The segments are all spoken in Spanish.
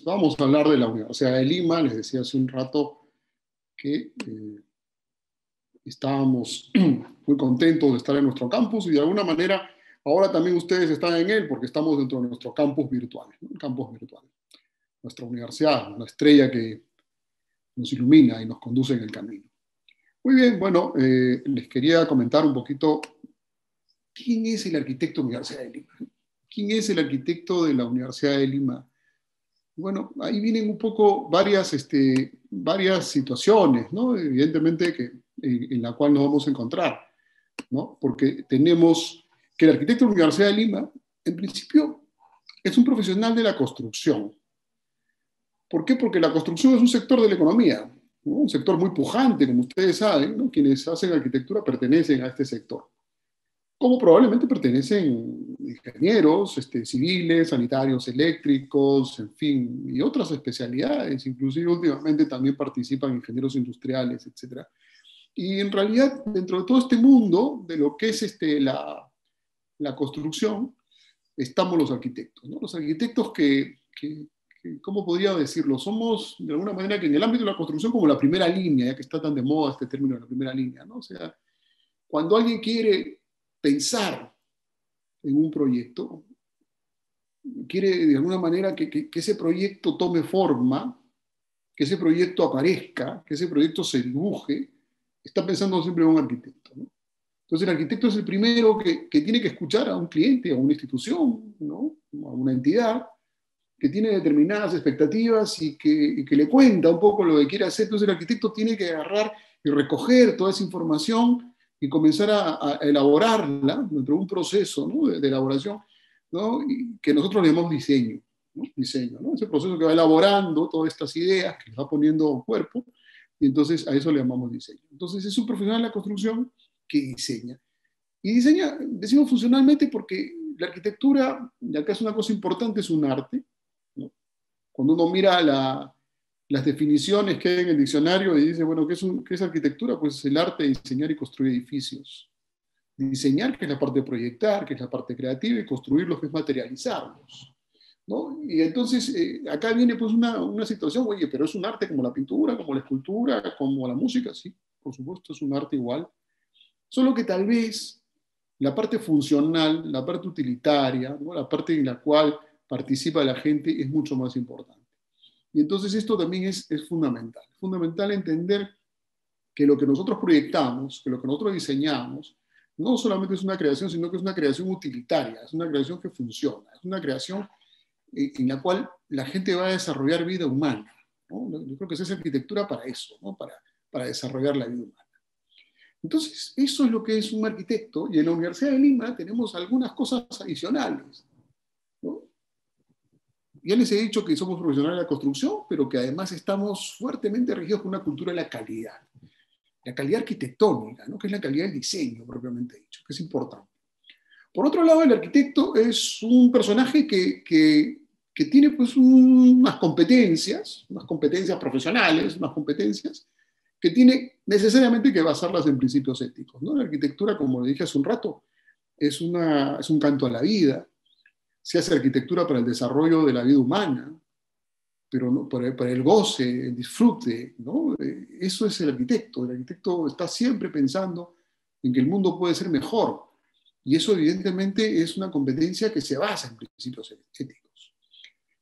vamos a hablar de la Universidad de Lima. Les decía hace un rato que estábamos muy contentos de estar en nuestro campus y de alguna manera ahora también ustedes están en él porque estamos dentro de nuestro campus virtual, ¿no? El campus virtual. Nuestra universidad, una estrella que nos ilumina y nos conduce en el camino. Muy bien, bueno, les quería comentar un poquito quién es el arquitecto de la Universidad de Lima. ¿Quién es el arquitecto de la Universidad de Lima? Bueno, ahí vienen un poco varias situaciones, ¿no? Evidentemente en la cual nos vamos a encontrar, ¿no? Porque tenemos que el arquitecto de la Universidad de Lima, en principio, es un profesional de la construcción. ¿Por qué? Porque la construcción es un sector de la economía, ¿no? Un sector muy pujante, como ustedes saben, ¿no? Quienes hacen arquitectura pertenecen a este sector, como probablemente pertenecen ingenieros, civiles, sanitarios, eléctricos, en fin, y otras especialidades, inclusive últimamente también participan ingenieros industriales, etc. Y en realidad, dentro de todo este mundo de lo que es la construcción, estamos los arquitectos, ¿no? Los arquitectos ¿cómo podría decirlo? Somos, de alguna manera, que en el ámbito de la construcción como la primera línea, ya que está tan de moda este término de la primera línea, ¿no? O sea, cuando alguien quiere pensar en un proyecto, quiere de alguna manera que ese proyecto tome forma, que ese proyecto aparezca, que ese proyecto se dibuje, está pensando siempre en un arquitecto, ¿no? Entonces el arquitecto es el primero que tiene que escuchar a un cliente, a una institución, ¿no? A una entidad que tiene determinadas expectativas y que le cuenta un poco lo que quiere hacer. Entonces el arquitecto tiene que agarrar y recoger toda esa información y comenzar a elaborarla dentro de un proceso, ¿no? de elaboración, ¿no? Y que nosotros le llamamos diseño, ¿no? Diseño, ¿no? Ese proceso que va elaborando todas estas ideas, que les va poniendo cuerpo, y entonces a eso le llamamos diseño. Entonces es un profesional de la construcción que diseña. Y diseña, decimos funcionalmente porque la arquitectura, y acá es una cosa importante, es un arte, ¿no? Cuando uno mira las definiciones que hay en el diccionario y dice, bueno, ¿qué es arquitectura? Pues es el arte de diseñar y construir edificios. Diseñar, que es la parte de proyectar, que es la parte creativa, y construirlos, que es materializarlos, ¿no? Y entonces acá viene pues una situación, oye, pero es un arte como la pintura, como la escultura, como la música, sí, por supuesto, es un arte igual. Solo que tal vez la parte funcional, la parte utilitaria, ¿no? La parte en la cual participa la gente es mucho más importante. Y entonces esto también es fundamental. Es fundamental entender que lo que nosotros proyectamos, que lo que nosotros diseñamos, no solamente es una creación, sino que es una creación utilitaria, es una creación que funciona, es una creación en la cual la gente va a desarrollar vida humana, ¿no? Yo creo que esa es arquitectura para eso, ¿no? Para desarrollar la vida humana. Entonces, eso es lo que es un arquitecto, y en la Universidad de Lima tenemos algunas cosas adicionales, ¿no? Ya les he dicho que somos profesionales de la construcción, pero que además estamos fuertemente regidos por una cultura de la calidad arquitectónica, ¿no? Que es la calidad del diseño, propiamente dicho, que es importante. Por otro lado, el arquitecto es un personaje que tiene pues unas competencias profesionales, unas competencias que tiene necesariamente que basarlas en principios éticos, ¿no? La arquitectura, como le dije hace un rato, es un canto a la vida. Se hace arquitectura para el desarrollo de la vida humana, pero no, para el goce, el disfrute, ¿no? Eso es el arquitecto. El arquitecto está siempre pensando en que el mundo puede ser mejor. Y eso evidentemente es una competencia que se basa en principios éticos.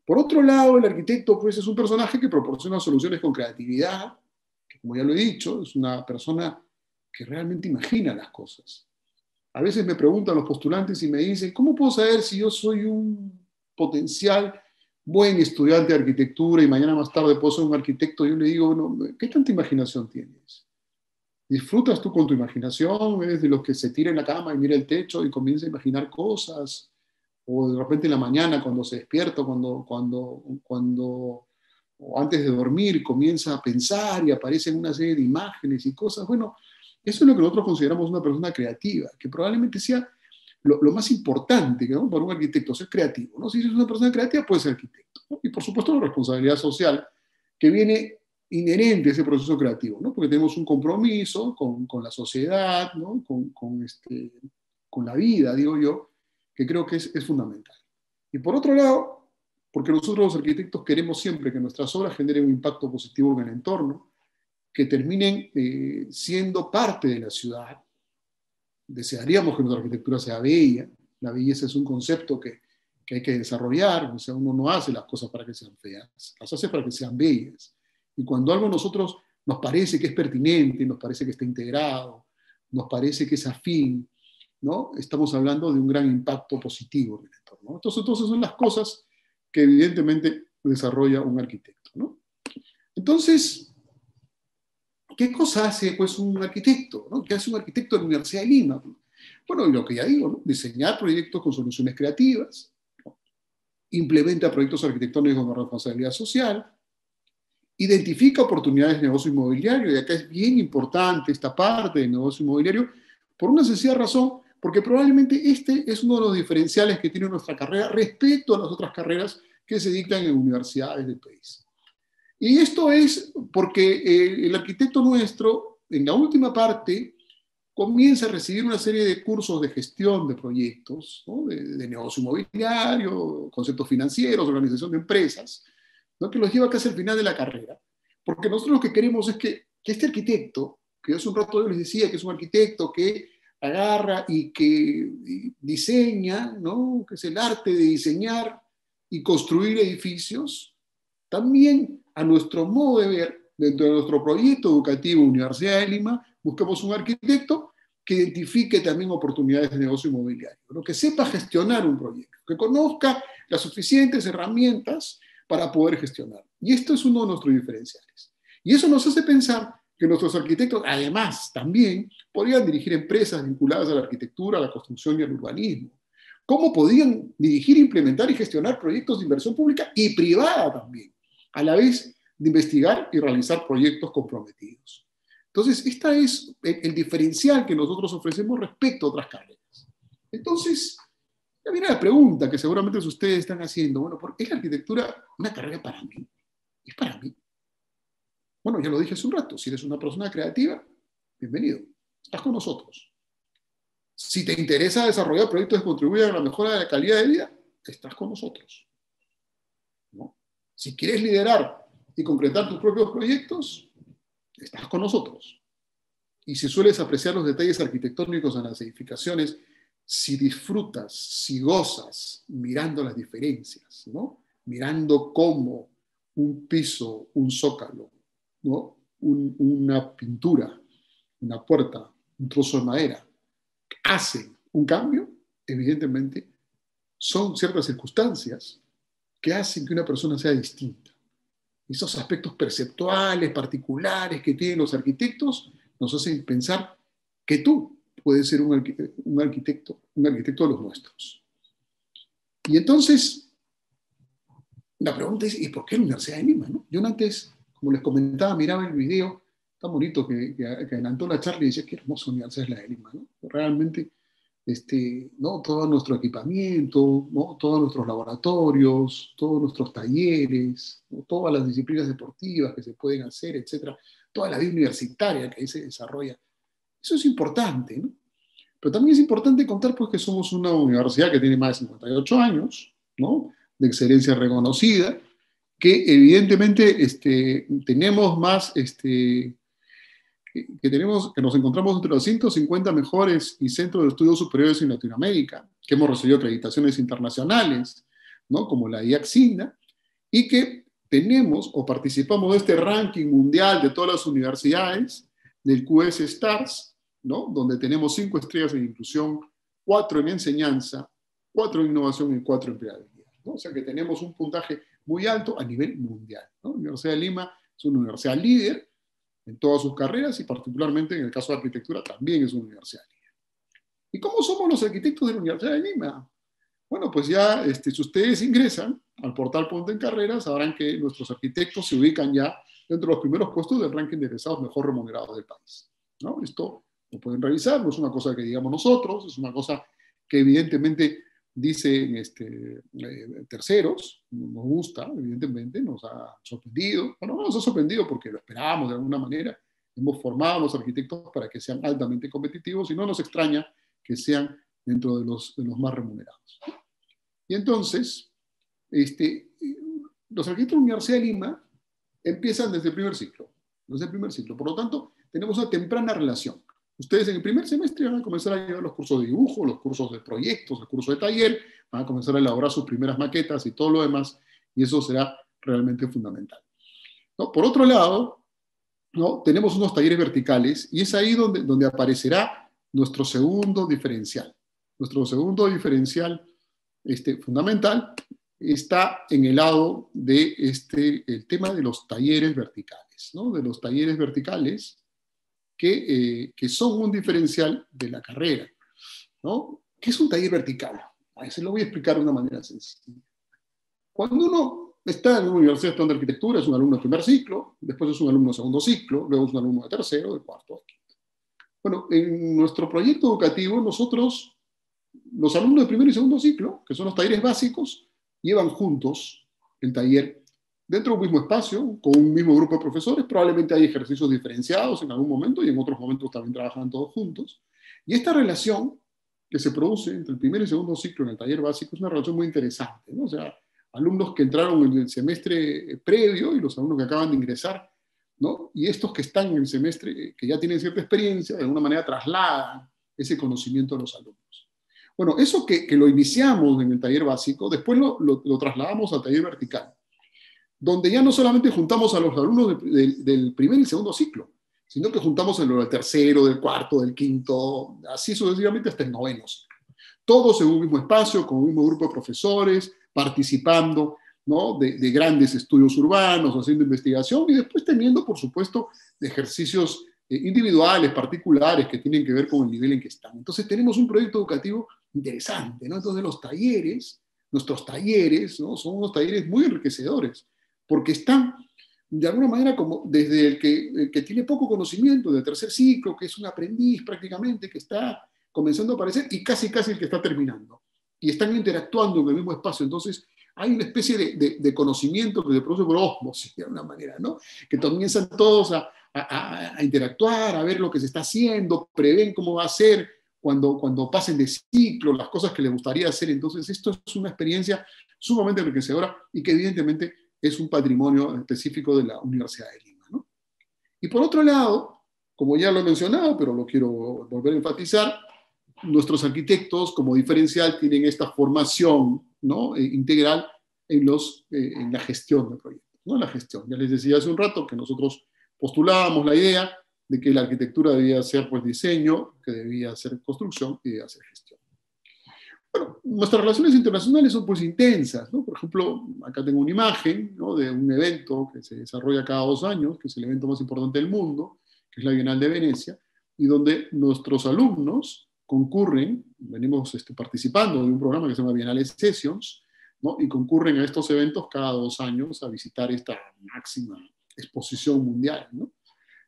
Por otro lado, el arquitecto pues, es un personaje que proporciona soluciones con creatividad, que como ya lo he dicho, es una persona que realmente imagina las cosas. A veces me preguntan los postulantes y me dicen, ¿cómo puedo saber si yo soy un potencial buen estudiante de arquitectura y mañana más tarde puedo ser un arquitecto? Yo le digo, bueno, ¿qué tanta imaginación tienes? ¿Disfrutas tú con tu imaginación? ¿Eres de los que se tira en la cama y mira el techo y comienza a imaginar cosas? ¿O de repente en la mañana cuando se despierta, o antes de dormir comienza a pensar y aparecen una serie de imágenes y cosas? Bueno, eso es lo que nosotros consideramos una persona creativa, que probablemente sea lo más importante, ¿no? Para un arquitecto, ser creativo, ¿no? Si es una persona creativa, puede ser arquitecto, ¿no? Y por supuesto la responsabilidad social que viene inherente a ese proceso creativo, ¿no? Porque tenemos un compromiso con la sociedad, ¿no? Con la vida, digo yo, que creo que es fundamental. Y por otro lado, porque nosotros los arquitectos queremos siempre que nuestras obras generen un impacto positivo en el entorno, que terminen siendo parte de la ciudad. Desearíamos que nuestra arquitectura sea bella. La belleza es un concepto que hay que desarrollar. O sea, uno no hace las cosas para que sean feas, las hace para que sean bellas. Y cuando algo a nosotros nos parece que es pertinente, nos parece que está integrado, nos parece que es afín, ¿no? Estamos hablando de un gran impacto positivo en el entorno, ¿no? Entonces son las cosas que evidentemente desarrolla un arquitecto, ¿no? Entonces, ¿qué cosa hace pues, un arquitecto? ¿No? ¿Qué hace un arquitecto de la Universidad de Lima? Bueno, y lo que ya digo, ¿no? Diseñar proyectos con soluciones creativas, ¿no? Implementa proyectos arquitectónicos con responsabilidad social, identifica oportunidades de negocio inmobiliario, y acá es bien importante esta parte del negocio inmobiliario, por una sencilla razón, porque probablemente este es uno de los diferenciales que tiene nuestra carrera respecto a las otras carreras que se dictan en universidades del país. Y esto es porque el arquitecto nuestro, en la última parte, comienza a recibir una serie de cursos de gestión de proyectos, ¿no? de negocio inmobiliario, conceptos financieros, organización de empresas, ¿no? Que los lleva casi al final de la carrera. Porque nosotros lo que queremos es que este arquitecto, que yo hace un rato yo les decía que es un arquitecto que agarra y que diseña, ¿no? Que es el arte de diseñar y construir edificios, también a nuestro modo de ver, dentro de nuestro proyecto educativo Universidad de Lima, buscamos un arquitecto que identifique también oportunidades de negocio inmobiliario, ¿no? Que sepa gestionar un proyecto, que conozca las suficientes herramientas para poder gestionar. Y esto es uno de nuestros diferenciales. Y eso nos hace pensar que nuestros arquitectos, además, también podrían dirigir empresas vinculadas a la arquitectura, a la construcción y al urbanismo. ¿Cómo podían dirigir, implementar y gestionar proyectos de inversión pública y privada también, a la vez de investigar y realizar proyectos comprometidos? Entonces, este es el diferencial que nosotros ofrecemos respecto a otras carreras. Entonces, ya viene la pregunta que seguramente ustedes están haciendo. Bueno, ¿por qué es la arquitectura una carrera para mí? Es para mí. Bueno, ya lo dije hace un rato, si eres una persona creativa, bienvenido, estás con nosotros. Si te interesa desarrollar proyectos que contribuyan a la mejora de la calidad de vida, estás con nosotros, ¿no? Si quieres liderar y concretar tus propios proyectos, estás con nosotros. Y si sueles apreciar los detalles arquitectónicos en las edificaciones, si disfrutas, si gozas mirando las diferencias, ¿no? Mirando cómo un piso, un zócalo, ¿no? Una pintura, una puerta, un trozo de madera, hacen un cambio, evidentemente, son ciertas circunstancias que hacen que una persona sea distinta. Esos aspectos perceptuales, particulares que tienen los arquitectos, nos hacen pensar que tú puedes ser un arquitecto de los nuestros. Y entonces, la pregunta es, ¿y por qué la Universidad de Lima? ¿No? Yo antes, como les comentaba, miraba el video tan bonito que adelantó la charla y decía, qué hermosa universidad es la de Lima, ¿no? Realmente, ¿no? Todo nuestro equipamiento, ¿no? Todos nuestros laboratorios, todos nuestros talleres, ¿no? Todas las disciplinas deportivas que se pueden hacer, etcétera, toda la vida universitaria que ahí se desarrolla. Eso es importante, ¿no? Pero también es importante contar pues, que somos una universidad que tiene más de 58 años, ¿no? De excelencia reconocida, que evidentemente tenemos más, que nos encontramos entre los 150 mejores y centros de estudios superiores en Latinoamérica, que hemos recibido acreditaciones internacionales, ¿no? Como la IACSINA, y que tenemos o participamos de este ranking mundial de todas las universidades, del QS Stars, ¿no? Donde tenemos 5 estrellas en inclusión, 4 en enseñanza, 4 en innovación y 4 en empleabilidad, ¿no? O sea que tenemos un puntaje muy alto a nivel mundial, ¿no? La Universidad de Lima es una universidad líder en todas sus carreras y particularmente en el caso de arquitectura también es una universidad líder. ¿Y cómo somos los arquitectos de la Universidad de Lima? Bueno, pues ya si ustedes ingresan al portal Ponte en Carreras, sabrán que nuestros arquitectos se ubican ya dentro de los primeros puestos del ranking de egresados mejor remunerados del país, ¿no? Esto lo pueden revisar, no es una cosa que digamos nosotros, es una cosa que evidentemente dicen terceros, nos gusta, evidentemente, nos ha sorprendido. Bueno, no nos ha sorprendido porque lo esperábamos de alguna manera, hemos formado a los arquitectos para que sean altamente competitivos y no nos extraña que sean dentro de los más remunerados. Y entonces, este, los arquitectos de la Universidad de Lima empiezan desde el primer ciclo. Desde el primer ciclo. Por lo tanto, tenemos una temprana relación. Ustedes en el primer semestre van a comenzar a llevar los cursos de dibujo, los cursos de proyectos, el curso de taller, van a comenzar a elaborar sus primeras maquetas y todo lo demás, y eso será realmente fundamental, ¿no? Por otro lado, ¿no? Tenemos unos talleres verticales, y es ahí donde aparecerá nuestro segundo diferencial. Nuestro segundo diferencial fundamental está en el lado de el tema de los talleres verticales, ¿no? De los talleres verticales que son un diferencial de la carrera, ¿no? ¿Qué es un taller vertical? Se lo voy a explicar de una manera sencilla. Cuando uno está en una universidad estudiando arquitectura, es un alumno de primer ciclo, después es un alumno de segundo ciclo, luego es un alumno de tercero, de cuarto, de quinto. Bueno, en nuestro proyecto educativo, nosotros, los alumnos de primer y segundo ciclo, que son los talleres básicos, llevan juntos el taller dentro de un mismo espacio, con un mismo grupo de profesores. Probablemente hay ejercicios diferenciados en algún momento y en otros momentos también trabajan todos juntos. Y esta relación que se produce entre el primer y segundo ciclo en el taller básico es una relación muy interesante, ¿no? O sea, alumnos que entraron en el semestre previo y los alumnos que acaban de ingresar, ¿no? Y estos que están en el semestre, que ya tienen cierta experiencia, de alguna manera trasladan ese conocimiento a los alumnos. Bueno, eso que lo iniciamos en el taller básico, después lo trasladamos al taller vertical, donde ya no solamente juntamos a los alumnos del primer y segundo ciclo, sino que juntamos a los del tercero, del cuarto, del quinto, así sucesivamente hasta el noveno ciclo. Todos en un mismo espacio, con un mismo grupo de profesores, participando, ¿no? de grandes estudios urbanos, haciendo investigación y después teniendo, por supuesto, ejercicios individuales, particulares, que tienen que ver con el nivel en que están. Entonces tenemos un proyecto educativo interesante, ¿no? Entonces los talleres, nuestros talleres, ¿no? Son unos talleres muy enriquecedores, porque están de alguna manera como desde el que tiene poco conocimiento del tercer ciclo, que es un aprendiz prácticamente, que está comenzando a aparecer, y casi el que está terminando. Y están interactuando en el mismo espacio. Entonces hay una especie de conocimiento que se produce por ósmosis, de alguna manera, ¿no? Que comienzan todos a interactuar, a ver lo que se está haciendo, prevén cómo va a ser cuando pasen de ciclo, las cosas que les gustaría hacer. Entonces esto es una experiencia sumamente enriquecedora y que evidentemente es un patrimonio específico de la Universidad de Lima, ¿no? Y por otro lado, como ya lo he mencionado, pero lo quiero volver a enfatizar, nuestros arquitectos como diferencial tienen esta formación, ¿no? Integral en la gestión de proyectos, ¿no? La gestión. Ya les decía hace un rato que nosotros postulábamos la idea de que la arquitectura debía ser pues diseño, que debía ser construcción y debía ser gestión. Bueno, nuestras relaciones internacionales son pues intensas, ¿no? Por ejemplo, acá tengo una imagen, ¿no? De un evento que se desarrolla cada 2 años, que es el evento más importante del mundo, que es la Bienal de Venecia, y donde nuestros alumnos concurren, venimos participando de un programa que se llama Bienales Sessions, ¿no? Y concurren a estos eventos cada 2 años a visitar esta máxima exposición mundial, ¿no?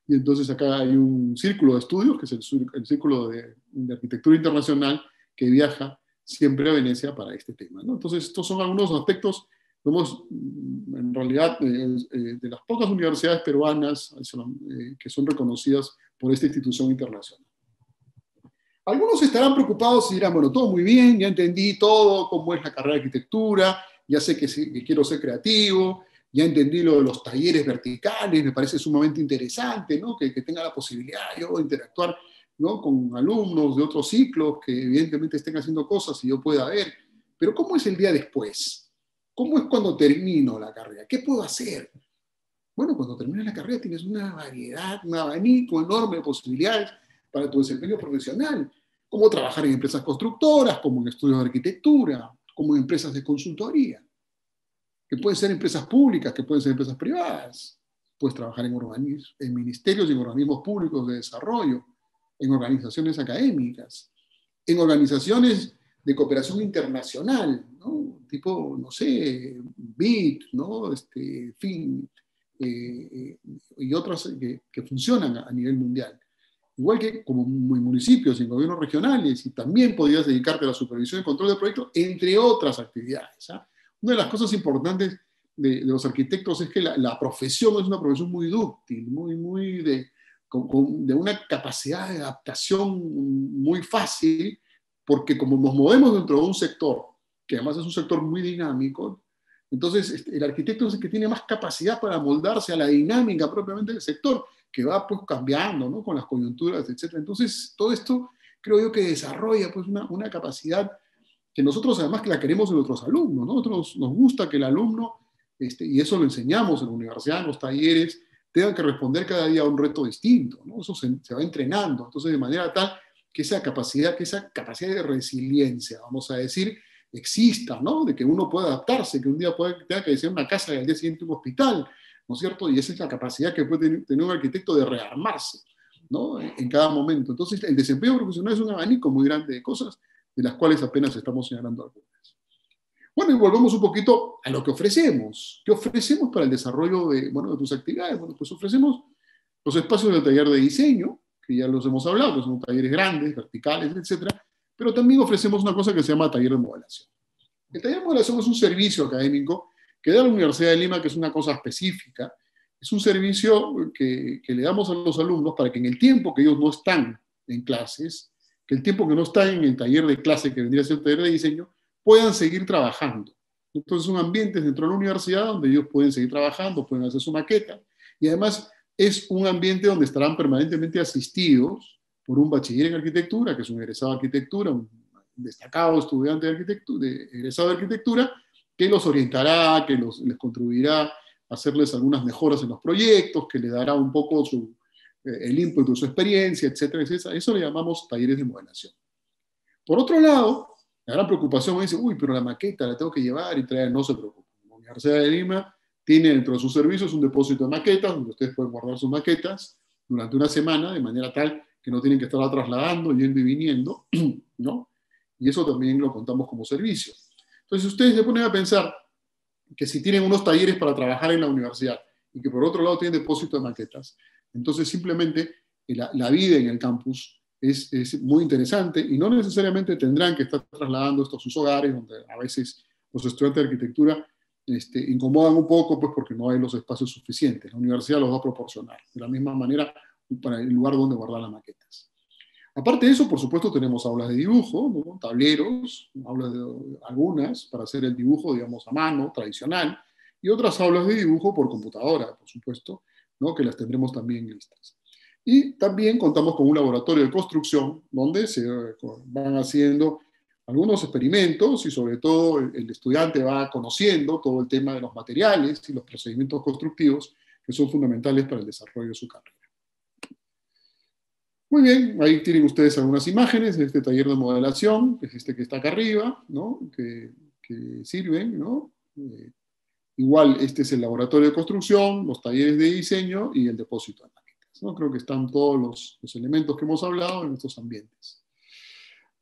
Y entonces acá hay un círculo de estudios, que es el Círculo de Arquitectura Internacional, que viaja siempre a Venecia para este tema, ¿no? Entonces estos son algunos aspectos, somos en realidad de las pocas universidades peruanas que son reconocidas por esta institución internacional. Algunos estarán preocupados y dirán, bueno, todo muy bien, ya entendí todo, cómo es la carrera de arquitectura, ya sé que quiero ser creativo, ya entendí lo de los talleres verticales, me parece sumamente interesante, ¿no? Que tenga la posibilidad yo de interactuar, ¿no? Con alumnos de otros ciclos que evidentemente estén haciendo cosas y yo pueda ver. Pero ¿cómo es el día después? ¿Cómo es cuando termino la carrera? ¿Qué puedo hacer? Bueno, cuando terminas la carrera tienes una variedad, un abanico enorme de posibilidades para tu desempeño profesional. Como trabajar en empresas constructoras, como en estudios de arquitectura, como en empresas de consultoría, que pueden ser empresas públicas, que pueden ser empresas privadas. Puedes trabajar en ministerios y en organismos públicos de desarrollo, en organizaciones académicas, en organizaciones de cooperación internacional, ¿no? Tipo, no sé, BID, ¿no? FIN, y otras que funcionan a nivel mundial. Igual que como en municipios y en gobiernos regionales, y también podrías dedicarte a la supervisión y control de proyectos, entre otras actividades, ¿ah? Una de las cosas importantes de los arquitectos es que la profesión es una profesión muy dúctil, muy de una capacidad de adaptación muy fácil, porque como nos movemos dentro de un sector, que además es un sector muy dinámico, Entonces, el arquitecto es el que tiene más capacidad para moldarse a la dinámica propiamente del sector, que va pues cambiando, ¿no? Con las coyunturas, etcétera. Entonces, todo esto creo yo que desarrolla pues una capacidad que nosotros además que la queremos en nuestros alumnos, ¿no? Nosotros nos gusta que el alumno, y eso lo enseñamos en la universidad, en los talleres, tengan que responder cada día a un reto distinto, ¿no? Eso se va entrenando, entonces de manera tal que esa capacidad de resiliencia, vamos a decir, exista, ¿no? De que uno pueda adaptarse, que un día tenga que diseñar una casa y al día siguiente un hospital, ¿no es cierto? Y esa es la capacidad que puede tener un arquitecto de rearmarse, ¿no? En cada momento. Entonces, el desempeño profesional es un abanico muy grande de cosas, de las cuales apenas estamos señalando algunas. Bueno, y volvemos un poquito a lo que ofrecemos. ¿Qué ofrecemos para el desarrollo de, bueno, de tus actividades? Bueno, pues ofrecemos los espacios del taller de diseño, que ya los hemos hablado, que son talleres grandes, verticales, etcétera, pero también ofrecemos una cosa que se llama taller de modelación. El taller de modelación es un servicio académico que da la Universidad de Lima, que es una cosa específica. Es un servicio que le damos a los alumnos para que en el tiempo que ellos no están en clases, que el tiempo que no están en el taller de clase, que vendría a ser el taller de diseño, puedan seguir trabajando. Entonces, son ambientes dentro de la universidad donde ellos pueden seguir trabajando, pueden hacer su maqueta, y además es un ambiente donde estarán permanentemente asistidos por un bachiller en arquitectura, que es un egresado de arquitectura, un destacado estudiante de arquitectura, egresado de arquitectura, que los orientará, que les contribuirá a hacerles algunas mejoras en los proyectos, que le dará un poco el input de su experiencia, etcétera, etcétera. Eso le llamamos talleres de modelación. Por otro lado, la gran preocupación es, uy, pero la maqueta la tengo que llevar y traer. No se preocupen. La Universidad de Lima tiene dentro de sus servicios un depósito de maquetas, donde ustedes pueden guardar sus maquetas durante una semana, de manera tal que no tienen que estarla trasladando, yendo y viniendo, ¿no? Y eso también lo contamos como servicio. Entonces, ustedes se ponen a pensar que si tienen unos talleres para trabajar en la universidad y que por otro lado tienen depósito de maquetas, entonces simplemente la vida en el campus es muy interesante y no necesariamente tendrán que estar trasladando esto a sus hogares, donde a veces los estudiantes de arquitectura incomodan un poco pues porque no hay los espacios suficientes. La universidad los va a proporcionar. De la misma manera, para el lugar donde guardar las maquetas. Aparte de eso, por supuesto, tenemos aulas de dibujo, ¿no? Tableros, aulas algunas para hacer el dibujo, digamos, a mano, tradicional, y otras aulas de dibujo por computadora, por supuesto, ¿no? Que las tendremos también listas. Y también contamos con un laboratorio de construcción donde se van haciendo algunos experimentos y sobre todo el estudiante va conociendo todo el tema de los materiales y los procedimientos constructivos que son fundamentales para el desarrollo de su carrera. Muy bien, ahí tienen ustedes algunas imágenes de este taller de modelación, que es este que está acá arriba, ¿no? que sirven, ¿no? Igual, este es el laboratorio de construcción, los talleres de diseño y el depósito de maquetas, ¿no? Creo que están todos los elementos que hemos hablado en estos ambientes.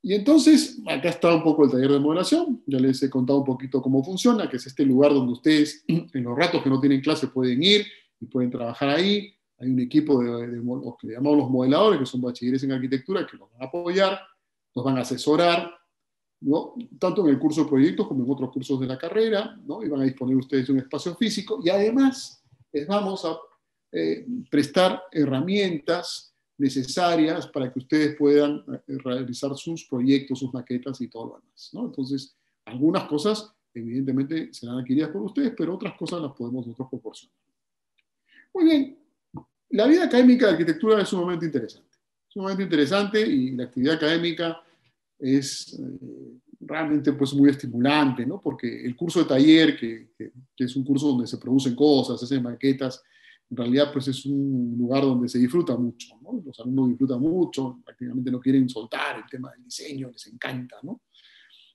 Y entonces, acá está un poco el taller de modelación, ya les he contado un poquito cómo funciona, que es este lugar donde ustedes en los ratos que no tienen clase pueden ir y pueden trabajar ahí. Hay un equipo de los que llamamos los modeladores, que son bachilleres en arquitectura, que los van a apoyar, los van a asesorar, ¿no? Tanto en el curso de proyectos como en otros cursos de la carrera, ¿no? Y van a disponer ustedes de un espacio físico, y además les vamos a prestar herramientas necesarias para que ustedes puedan realizar sus proyectos, sus maquetas y todo lo demás, ¿no? Entonces, algunas cosas evidentemente serán adquiridas por ustedes, pero otras cosas las podemos nosotros proporcionar. Muy bien. La vida académica de arquitectura es sumamente interesante y la actividad académica es realmente pues, muy estimulante, ¿no? Porque el curso de taller, que es un curso donde se producen cosas, se hacen maquetas, en realidad pues, es un lugar donde se disfruta mucho, ¿no? Los alumnos disfrutan mucho, prácticamente no quieren soltar el tema del diseño, les encanta, ¿no?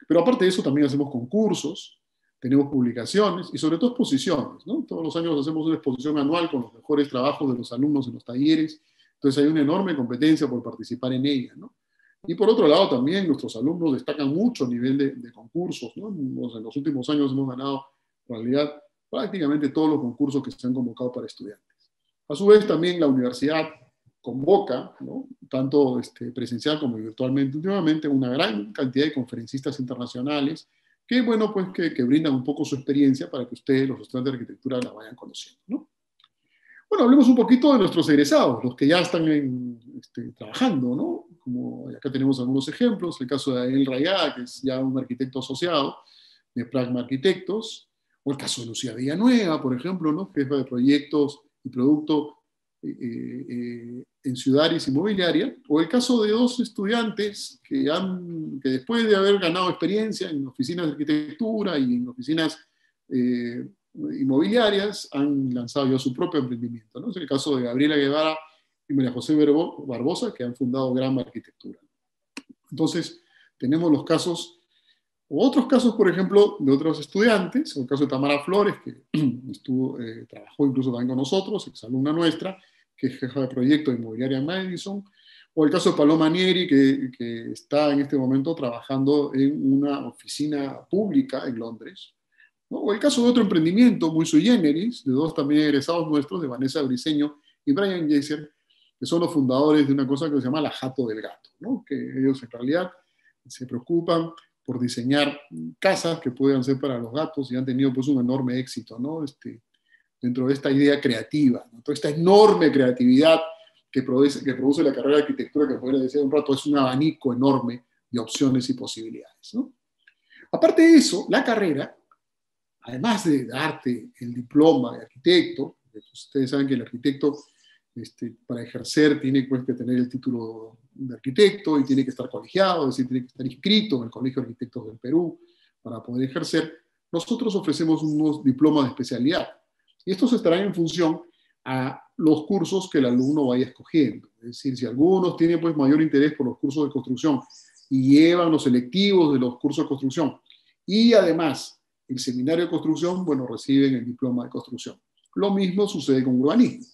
Pero aparte de eso también hacemos concursos, tenemos publicaciones y sobre todo exposiciones, ¿no? Todos los años hacemos una exposición anual con los mejores trabajos de los alumnos en los talleres, entonces hay una enorme competencia por participar en ella, ¿no? Y por otro lado también nuestros alumnos destacan mucho a nivel de concursos, ¿no? En los últimos años hemos ganado, en realidad, prácticamente todos los concursos que se han convocado para estudiantes. A su vez también la universidad convoca, ¿no? Tanto presencial como virtualmente últimamente, una gran cantidad de conferencistas internacionales que, bueno, pues que brindan un poco su experiencia para que ustedes, los estudiantes de arquitectura, la vayan conociendo, ¿no? Bueno, hablemos un poquito de nuestros egresados, los que ya están trabajando, ¿no? Como acá tenemos algunos ejemplos, el caso de Daniel Rayá, que es ya un arquitecto asociado de Pragma Arquitectos, O el caso de Lucía Villanueva, por ejemplo, ¿no? Jefa de proyectos y producto en Ciudad Aris Inmobiliaria, o el caso de dos estudiantes que después de haber ganado experiencia en oficinas de arquitectura y en oficinas inmobiliarias han lanzado ya su propio emprendimiento, ¿no? Es el caso de Gabriela Guevara y María José Barbosa, que han fundado Grama Arquitectura. Entonces, tenemos los casos, o otros casos, por ejemplo, de otros estudiantes, el caso de Tamara Flores, que trabajó incluso también con nosotros, exalumna nuestra, que es jefa de proyecto de Inmobiliaria Madison, o el caso de Paloma Nieri, que está en este momento trabajando en una oficina pública en Londres, ¿no? O el caso de otro emprendimiento muy sui generis, de dos también egresados nuestros, de Vanessa Briceño y Brian Yeser, que son los fundadores de una cosa que se llama la Jato del Gato, ¿no? Que ellos en realidad se preocupan por diseñar casas que puedan ser para los gatos y han tenido pues un enorme éxito, ¿no? Dentro de esta idea creativa, ¿no? Toda esta enorme creatividad que produce la carrera de arquitectura, que podría decir un rato, es un abanico enorme de opciones y posibilidades, ¿no? Aparte de eso, la carrera, además de darte el diploma de arquitecto, ustedes saben que el arquitecto para ejercer tiene pues, que tener el título de arquitecto y tiene que estar colegiado, es decir, tiene que estar inscrito en el Colegio de Arquitectos del Perú para poder ejercer. Nosotros ofrecemos unos diplomas de especialidad y estos estarán en función a los cursos que el alumno vaya escogiendo. Es decir, si algunos tienen pues, mayor interés por los cursos de construcción y llevan los selectivos de los cursos de construcción y además el seminario de construcción, bueno, reciben el diploma de construcción. Lo mismo sucede con urbanismo,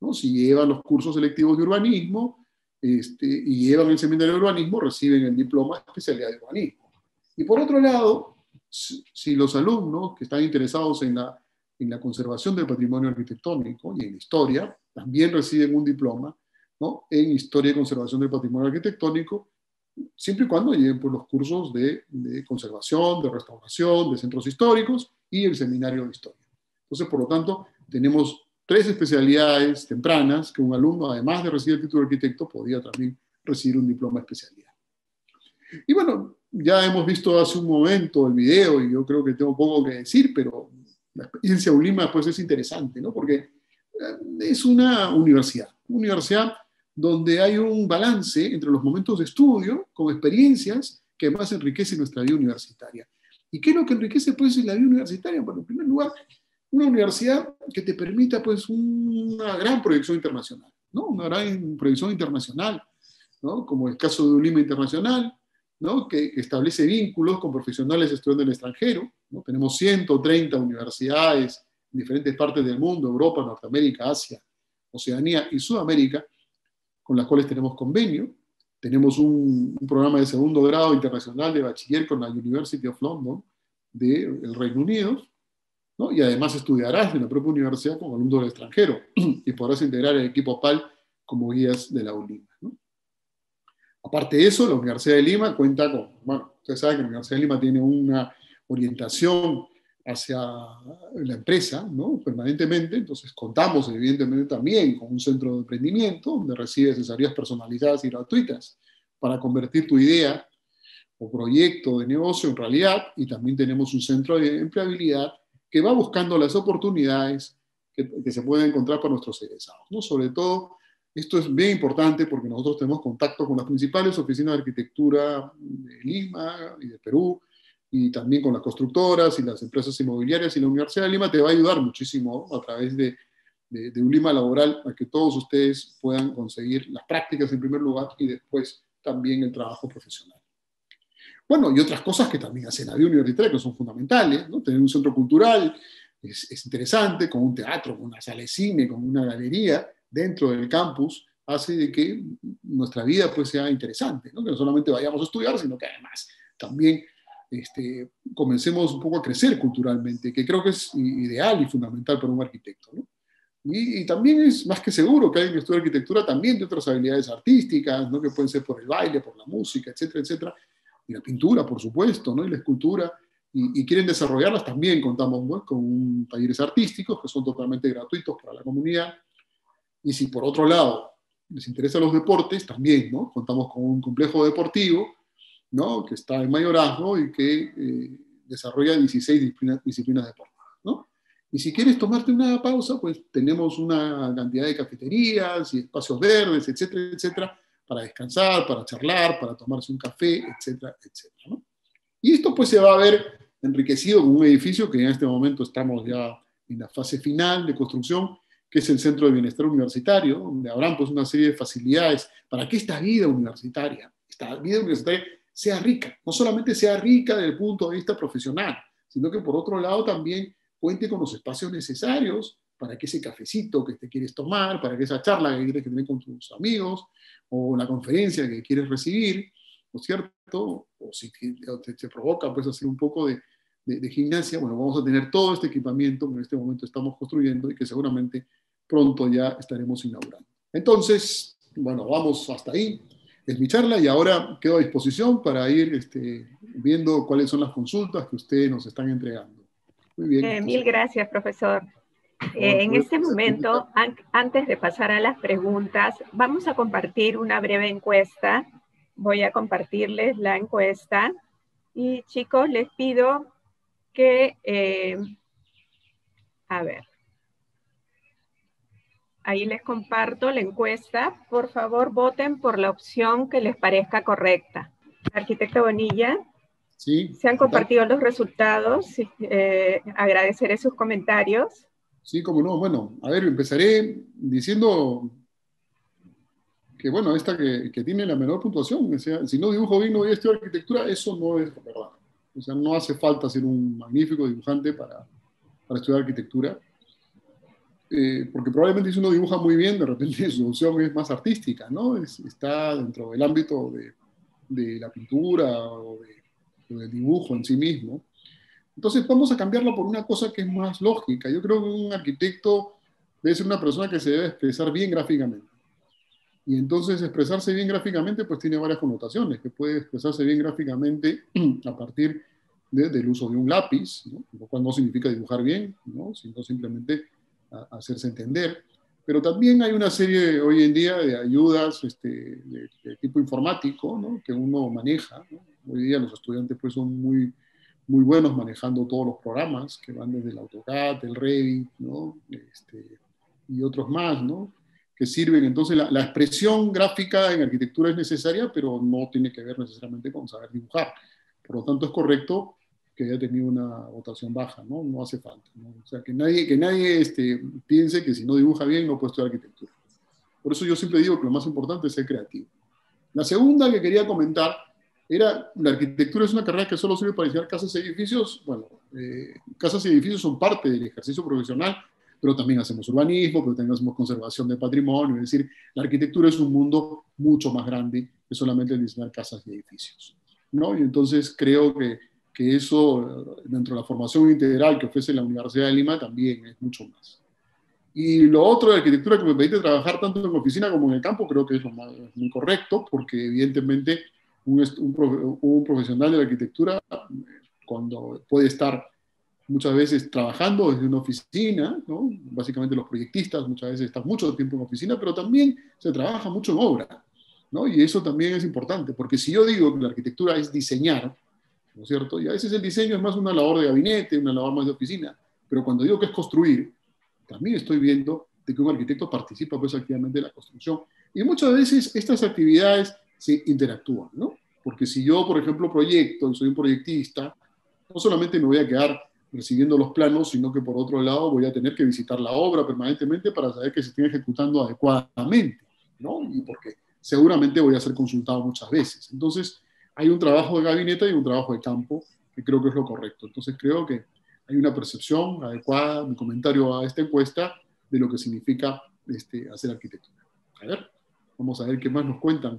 ¿no? Si llevan los cursos selectivos de urbanismo y llevan el seminario de urbanismo, reciben el diploma de especialidad de urbanismo. Y por otro lado, si los alumnos que están interesados en la conservación del patrimonio arquitectónico y en la historia, también reciben un diploma, ¿no? En historia y conservación del patrimonio arquitectónico, siempre y cuando lleven por los cursos de conservación, de restauración, de centros históricos y el seminario de historia. Entonces, por lo tanto, tenemos 3 especialidades tempranas que un alumno, además de recibir el título de arquitecto, podía también recibir un diploma de especialidad. Y bueno, ya hemos visto hace un momento el video y yo creo que tengo poco que decir, pero la experiencia ULIMA pues es interesante, ¿no? Porque es una universidad donde hay un balance entre los momentos de estudio con experiencias que más enriquecen nuestra vida universitaria. ¿Y qué es lo que enriquece pues la vida universitaria? Bueno, en primer lugar, una universidad que te permita pues una gran proyección internacional, ¿no? Una gran proyección internacional, ¿no? Como el caso de ULIMA Internacional, ¿no? Que establece vínculos con profesionales estudiando en el extranjero, ¿no? Tenemos 130 universidades en diferentes partes del mundo, Europa, Norteamérica, Asia, Oceanía y Sudamérica, con las cuales tenemos convenio. Tenemos un programa de segundo grado internacional de bachiller con la University of London del Reino Unido, ¿no? Y además estudiarás en la propia universidad como alumno del extranjero y podrás integrar el equipo PAL como guías de la ULIMA, ¿no? Aparte de eso, la Universidad de Lima cuenta con, bueno, ustedes saben que la Universidad de Lima tiene una orientación hacia la empresa, ¿no? Permanentemente, entonces contamos evidentemente también con un centro de emprendimiento donde recibes asesorías personalizadas y gratuitas para convertir tu idea o proyecto de negocio en realidad, y también tenemos un centro de empleabilidad que va buscando las oportunidades que se pueden encontrar para nuestros egresados, ¿no? Sobre todo, esto es bien importante porque nosotros tenemos contacto con las principales oficinas de arquitectura de Lima y de Perú, y también con las constructoras y las empresas inmobiliarias, y la Universidad de Lima te va a ayudar muchísimo a través de un Lima laboral a que todos ustedes puedan conseguir las prácticas en primer lugar y después también el trabajo profesional. Bueno, y otras cosas que también hacen la vida universitaria que son fundamentales, ¿no? Tener un centro cultural es interesante, con un teatro, con una sala de cine, con una galería dentro del campus, hace de que nuestra vida pues sea interesante, ¿no? Que no solamente vayamos a estudiar, sino que además también comencemos un poco a crecer culturalmente, que creo que es ideal y fundamental para un arquitecto, ¿no? Y también es más que seguro que alguien que estudia arquitectura también de otras habilidades artísticas, ¿no? Que pueden ser por el baile, por la música, etcétera, etcétera, y la pintura, por supuesto, ¿no? Y la escultura, y quieren desarrollarlas, también contamos, ¿no? Con talleres artísticos que son totalmente gratuitos para la comunidad. Y si por otro lado les interesan los deportes, también, ¿no? Contamos con un complejo deportivo, ¿no? Que está en Mayorazgo y que desarrolla 16 disciplinas de deporte. ¿no? Y si quieres tomarte una pausa, pues tenemos una cantidad de cafeterías y espacios verdes, etcétera, etcétera, para descansar, para charlar, para tomarse un café, etcétera, etcétera, ¿no? Y esto pues se va a ver enriquecido con un edificio que en este momento estamos ya en la fase final de construcción, que es el Centro de Bienestar Universitario, donde habrán pues una serie de facilidades para que esta vida universitaria sea rica, no solamente sea rica desde el punto de vista profesional, sino que por otro lado también cuente con los espacios necesarios para que ese cafecito que te quieres tomar, para que esa charla que quieres tener con tus amigos, o la conferencia que quieres recibir, ¿no es cierto? O si te provoca pues hacer un poco de gimnasia, bueno, vamos a tener todo este equipamiento que en este momento estamos construyendo y que seguramente pronto ya estaremos inaugurando. Entonces, bueno, vamos hasta ahí. Es mi charla y ahora quedo a disposición para ir viendo cuáles son las consultas que ustedes nos están entregando. Muy bien. Mil gracias, profesor. En este momento, antes de pasar a las preguntas, vamos a compartir una breve encuesta. Voy a compartirles la encuesta. Y chicos, les pido que, a ver, ahí les comparto la encuesta. Por favor, voten por la opción que les parezca correcta. Arquitecto Bonilla. Sí. Se han compartido los resultados. Agradeceré sus comentarios. Sí, cómo no. Bueno, a ver, empezaré diciendo que, bueno, esta que tiene la menor puntuación, o sea, si no dibujo bien no voy a estudiar arquitectura, eso no es verdad. O sea, no hace falta ser un magnífico dibujante para estudiar arquitectura, porque probablemente si uno dibuja muy bien, de repente su opción es más artística, ¿no? Está dentro del ámbito de la pintura o del dibujo en sí mismo. Entonces vamos a cambiarlo por una cosa que es más lógica. Yo creo que un arquitecto debe ser una persona que se debe expresar bien gráficamente. Y entonces expresarse bien gráficamente pues tiene varias connotaciones, que puede expresarse bien gráficamente a partir del uso de un lápiz, ¿no? Lo cual no significa dibujar bien, ¿no? Sino simplemente hacerse entender. Pero también hay una serie hoy en día de ayudas de tipo informático, ¿no? Que uno maneja, ¿no? Hoy día los estudiantes pues son muy buenos manejando todos los programas que van desde el AutoCAD, el Revit, ¿no? Y otros más, ¿no? Que sirven. Entonces, la expresión gráfica en arquitectura es necesaria, pero no tiene que ver necesariamente con saber dibujar. Por lo tanto, es correcto que haya tenido una votación baja, ¿no? No hace falta, ¿no? O sea, que nadie piense que si no dibuja bien no puede estudiar arquitectura. Por eso yo siempre digo que lo más importante es ser creativo. La segunda que quería comentar era, la arquitectura es una carrera que solo sirve para diseñar casas y edificios. Bueno, casas y edificios son parte del ejercicio profesional, pero también hacemos urbanismo, pero también hacemos conservación de patrimonio. Es decir, la arquitectura es un mundo mucho más grande que solamente el diseñar casas y edificios, ¿no? Y entonces creo que eso, dentro de la formación integral que ofrece la Universidad de Lima, también es mucho más. Y lo otro de arquitectura que me permite trabajar tanto en oficina como en el campo, creo que es muy correcto, porque evidentemente un profesional de la arquitectura, cuando puede estar muchas veces trabajando desde una oficina, ¿no? Básicamente los proyectistas muchas veces están mucho tiempo en oficina, pero también se trabaja mucho en obra, ¿no? Y eso también es importante, porque si yo digo que la arquitectura es diseñar, ¿no es cierto? Y a veces el diseño es más una labor de gabinete, una labor más de oficina, pero cuando digo que es construir, también estoy viendo de que un arquitecto participa pues activamente de la construcción. Y muchas veces estas actividades se interactúan, ¿no? Porque si yo, por ejemplo, proyecto, soy un proyectista, no solamente me voy a quedar recibiendo los planos, sino que por otro lado voy a tener que visitar la obra permanentemente para saber que se esté ejecutando adecuadamente, ¿no? Y porque seguramente voy a ser consultado muchas veces. Entonces, hay un trabajo de gabinete y un trabajo de campo que creo que es lo correcto. Entonces, creo que hay una percepción adecuada, mi comentario a esta encuesta, de lo que significa hacer arquitectura. A ver, vamos a ver qué más nos cuentan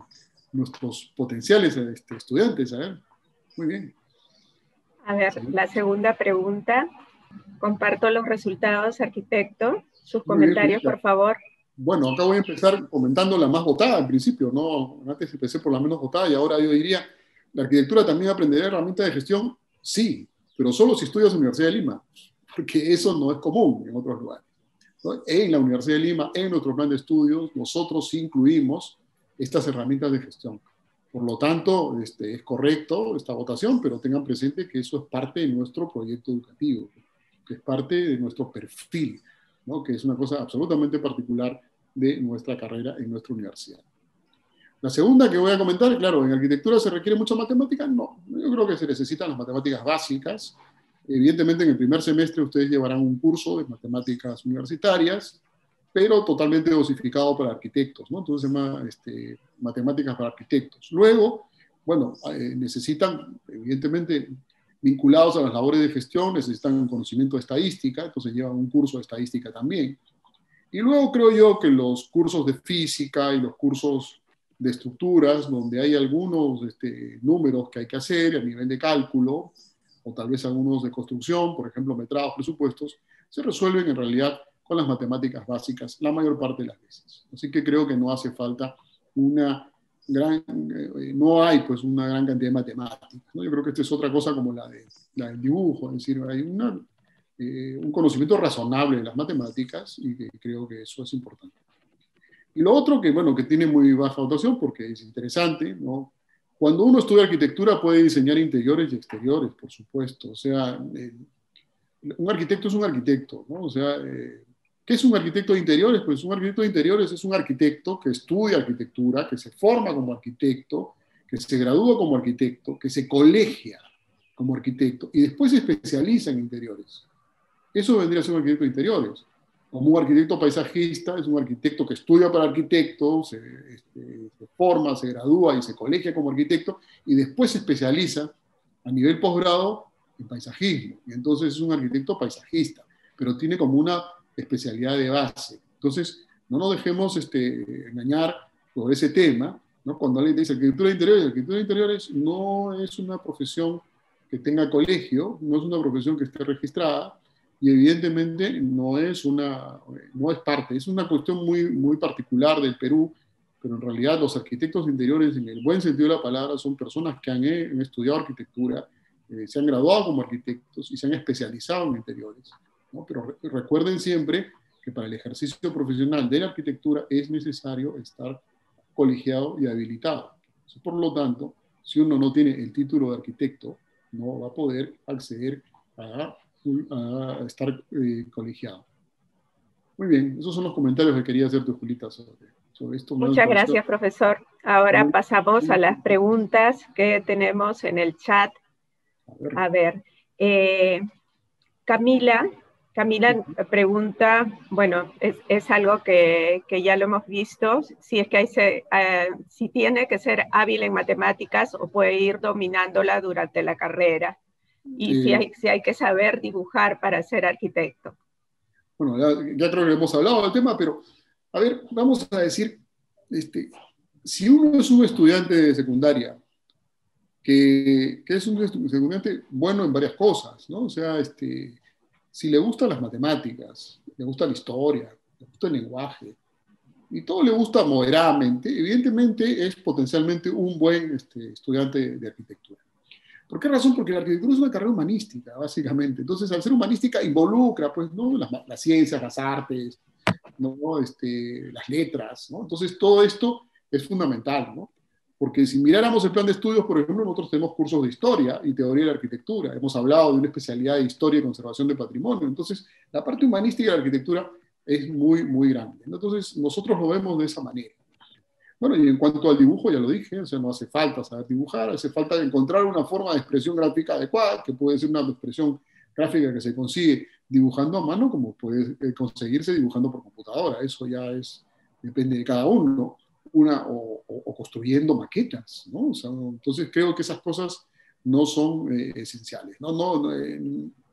nuestros potenciales estudiantes. A ver, muy bien. A ver, sí. La segunda pregunta. Comparto los resultados, arquitecto. Sus comentarios, por favor. Bueno, acá voy a empezar comentando la más votada al principio, ¿no? Antes empecé por la menos votada y ahora yo diría, ¿la arquitectura también aprenderá herramientas de gestión? Sí, pero solo si estudias en la Universidad de Lima, porque eso no es común en otros lugares, ¿no? En la Universidad de Lima, en nuestro plan de estudios, nosotros sí incluimos estas herramientas de gestión. Por lo tanto, es correcto esta votación, pero tengan presente que eso es parte de nuestro proyecto educativo. que es parte de nuestro perfil, ¿no? Que es una cosa absolutamente particular de nuestra carrera en nuestra universidad. La segunda que voy a comentar, claro, ¿en arquitectura se requiere mucha matemática? No, yo creo que se necesitan las matemáticas básicas. Evidentemente en el primer semestre ustedes llevarán un curso de matemáticas universitarias, pero totalmente dosificado para arquitectos, ¿no? Entonces se llama matemáticas para arquitectos. Luego, bueno, necesitan, evidentemente, vinculados a las labores de gestión, necesitan un conocimiento de estadística, entonces llevan un curso de estadística también. Y luego creo yo que los cursos de física y los cursos de estructuras, donde hay algunos números que hay que hacer a nivel de cálculo, o tal vez algunos de construcción, por ejemplo, metrados, presupuestos, se resuelven en realidad con las matemáticas básicas la mayor parte de las veces. Así que creo que no hace falta una gran, no hay pues una gran cantidad de matemáticas, ¿no? Yo creo que esta es otra cosa como la del dibujo, es decir, hay un conocimiento razonable de las matemáticas y que creo que eso es importante. Y lo otro que, bueno, que tiene muy baja dotación porque es interesante, ¿no? Cuando uno estudia arquitectura puede diseñar interiores y exteriores, por supuesto. O sea, un arquitecto es un arquitecto, ¿no? O sea, ¿qué es un arquitecto de interiores? Pues un arquitecto de interiores es un arquitecto que estudia arquitectura, que se forma como arquitecto, que se gradúa como arquitecto, que se colegia como arquitecto y después se especializa en interiores. Eso vendría a ser un arquitecto de interiores. Como un arquitecto paisajista, es un arquitecto que estudia para arquitecto, se forma, se gradúa y se colegia como arquitecto, y después se especializa a nivel posgrado en paisajismo. Y entonces es un arquitecto paisajista, pero tiene como una especialidad de base. Entonces, no nos dejemos engañar por ese tema, ¿no? Cuando alguien dice arquitectura de interiores no es una profesión que tenga colegio, no es una profesión que esté registrada, y evidentemente no es parte, es una cuestión muy particular del Perú, pero en realidad los arquitectos de interiores, en el buen sentido de la palabra, son personas que han estudiado arquitectura, se han graduado como arquitectos y se han especializado en interiores, ¿no? Pero recuerden siempre que para el ejercicio profesional de la arquitectura es necesario estar colegiado y habilitado. Por lo tanto, si uno no tiene el título de arquitecto, no va a poder acceder a estar colegiado. Muy bien, esos son los comentarios que quería hacerte, Julita, sobre esto. Muchas gracias, profesor. Ahora pasamos a las preguntas que tenemos en el chat. A ver, Camila pregunta, bueno, es algo que ya lo hemos visto, si es que si tiene que ser hábil en matemáticas o puede ir dominándola durante la carrera. Y si hay que saber dibujar para ser arquitecto. Bueno, ya creo que hemos hablado del tema, pero a ver, vamos a decir, si uno es un estudiante de secundaria, que es un estudiante bueno en varias cosas, ¿no? O sea, si le gustan las matemáticas, le gusta la historia, le gusta el lenguaje, y todo le gusta moderadamente, evidentemente es potencialmente un buen estudiante de arquitectura. ¿Por qué razón? Porque la arquitectura es una carrera humanística, básicamente. Entonces, al ser humanística, involucra, pues, ¿no? Las ciencias, las artes, ¿no? Las letras, ¿no? Entonces, todo esto es fundamental, ¿no? Porque si miráramos el plan de estudios, por ejemplo, nosotros tenemos cursos de historia y teoría de la arquitectura. Hemos hablado de una especialidad de historia y conservación de patrimonio. Entonces, la parte humanística de la arquitectura es muy grande. Entonces, nosotros lo vemos de esa manera. Bueno, y en cuanto al dibujo, ya lo dije, o sea, no hace falta saber dibujar, hace falta encontrar una forma de expresión gráfica adecuada, que puede ser una expresión gráfica que se consigue dibujando a mano, como puede conseguirse dibujando por computadora. Eso ya depende de cada uno, o construyendo maquetas, ¿no? O sea, entonces creo que esas cosas no son esenciales, ¿no?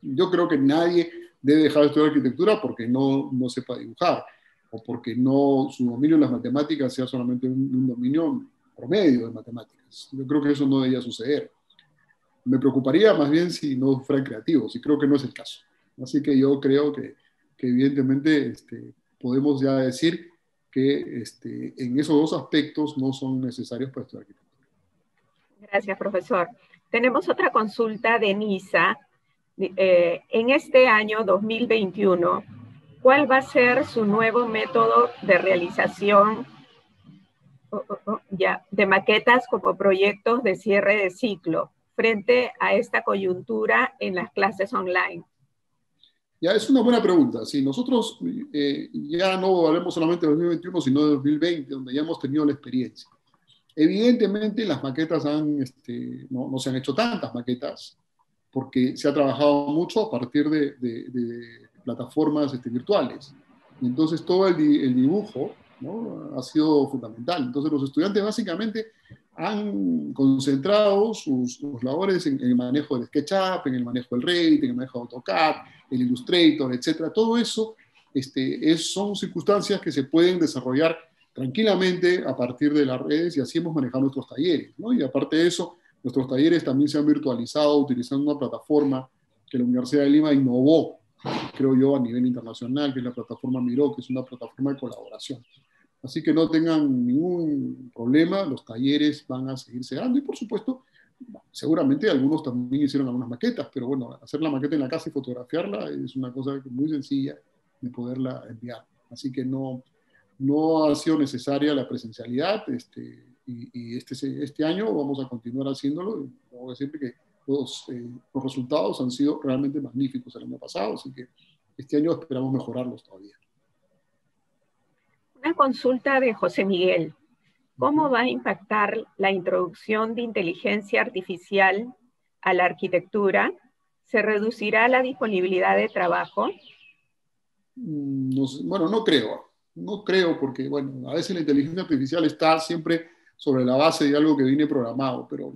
Yo creo que nadie debe dejar de estudiar arquitectura porque no sepa dibujar, o porque su dominio en las matemáticas sea solamente un dominio promedio de matemáticas. Yo creo que eso no debería suceder. Me preocuparía más bien si no fueran creativos, y creo que no es el caso. Así que yo creo que evidentemente podemos ya decir que en esos dos aspectos no son necesarios para estudiar arquitectura. Gracias, profesor. Tenemos otra consulta de NISA. En este año 2021, ¿cuál va a ser su nuevo método de realización de maquetas como proyectos de cierre de ciclo frente a esta coyuntura en las clases online? Ya es una buena pregunta. Sí, nosotros ya no hablemos solamente de 2021, sino de 2020, donde ya hemos tenido la experiencia. Evidentemente las maquetas no se han hecho tantas maquetas, porque se ha trabajado mucho a partir de plataformas virtuales. Y entonces todo el dibujo, ¿no?, ha sido fundamental. Entonces los estudiantes básicamente han concentrado sus labores en el manejo del SketchUp, en el manejo del Revit, en el manejo de AutoCAD, el Illustrator, etcétera. Todo eso son circunstancias que se pueden desarrollar tranquilamente a partir de las redes, y así hemos manejado nuestros talleres, ¿no? Y aparte de eso, nuestros talleres también se han virtualizado utilizando una plataforma que la Universidad de Lima innovó, creo yo, a nivel internacional, que es la plataforma Miro, que es una plataforma de colaboración. Así que no tengan ningún problema, los talleres van a seguirse dando, y por supuesto, seguramente algunos también hicieron algunas maquetas, pero bueno, hacer la maqueta en la casa y fotografiarla es una cosa muy sencilla de poderla enviar. Así que no ha sido necesaria la presencialidad, y este año vamos a continuar haciéndolo. Voy a decir que los resultados han sido realmente magníficos el año pasado, así que este año esperamos mejorarlos todavía. Una consulta de José Miguel. ¿Cómo va a impactar la introducción de inteligencia artificial a la arquitectura? ¿Se reducirá la disponibilidad de trabajo? Bueno, no creo. No creo porque, bueno, a veces la inteligencia artificial está siempre sobre la base de algo que viene programado, pero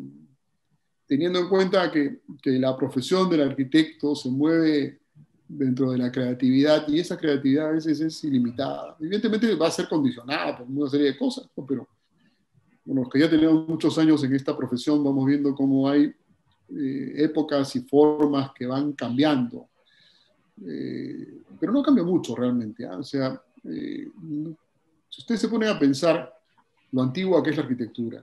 teniendo en cuenta que la profesión del arquitecto se mueve dentro de la creatividad, y esa creatividad a veces es ilimitada. Evidentemente va a ser condicionada por una serie de cosas, ¿no? Pero bueno, los que ya tenemos muchos años en esta profesión vamos viendo cómo hay épocas y formas que van cambiando. Pero no cambia mucho realmente, ¿eh? O sea, si ustedes se ponen a pensar lo antigua que es la arquitectura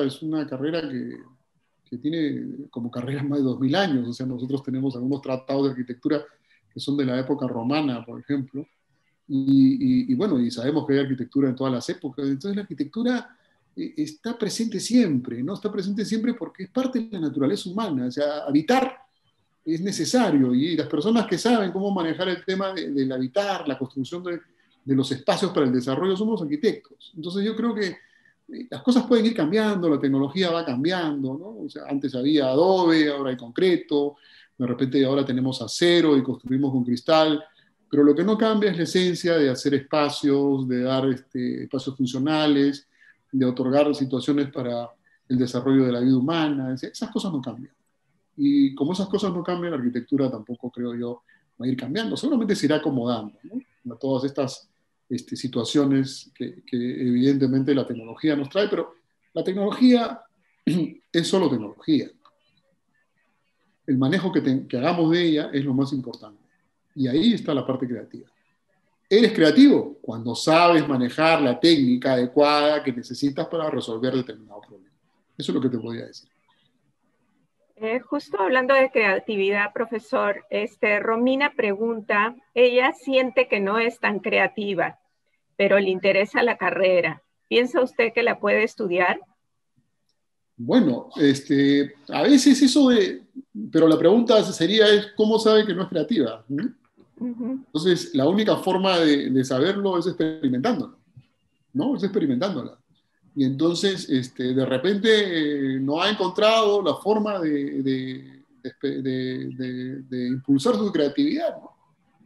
es una carrera que tiene como carrera más de 2000 años. O sea, nosotros tenemos algunos tratados de arquitectura que son de la época romana, por ejemplo, y bueno, y sabemos que hay arquitectura en todas las épocas. Entonces la arquitectura está presente siempre, ¿no? Está presente siempre porque es parte de la naturaleza humana. O sea, habitar es necesario, y las personas que saben cómo manejar el tema del habitar, la construcción de los espacios para el desarrollo, somos los arquitectos. Entonces yo creo que las cosas pueden ir cambiando, la tecnología va cambiando, ¿no? O sea, antes había adobe, ahora hay concreto, de repente ahora tenemos acero y construimos con cristal, pero lo que no cambia es la esencia de hacer espacios, de dar espacios funcionales, de otorgar situaciones para el desarrollo de la vida humana. Esas cosas no cambian. Y como esas cosas no cambian, la arquitectura tampoco, creo yo, va a ir cambiando. Seguramente se irá acomodando, ¿no?, a todas estas situaciones que evidentemente la tecnología nos trae, pero la tecnología es solo tecnología. El manejo que hagamos de ella es lo más importante. Y ahí está la parte creativa. ¿Eres creativo? Cuando sabes manejar la técnica adecuada que necesitas para resolver determinado problema. Eso es lo que te podría decir. Justo hablando de creatividad, profesor, Romina pregunta, ella siente que no es tan creativa, pero le interesa la carrera. ¿Piensa usted que la puede estudiar? Bueno, a veces pero la pregunta sería ¿cómo sabe que no es creativa? Entonces, la única forma de saberlo es experimentándolo, ¿no? Es experimentándola. Y entonces, de repente, no ha encontrado la forma de impulsar su creatividad, ¿no?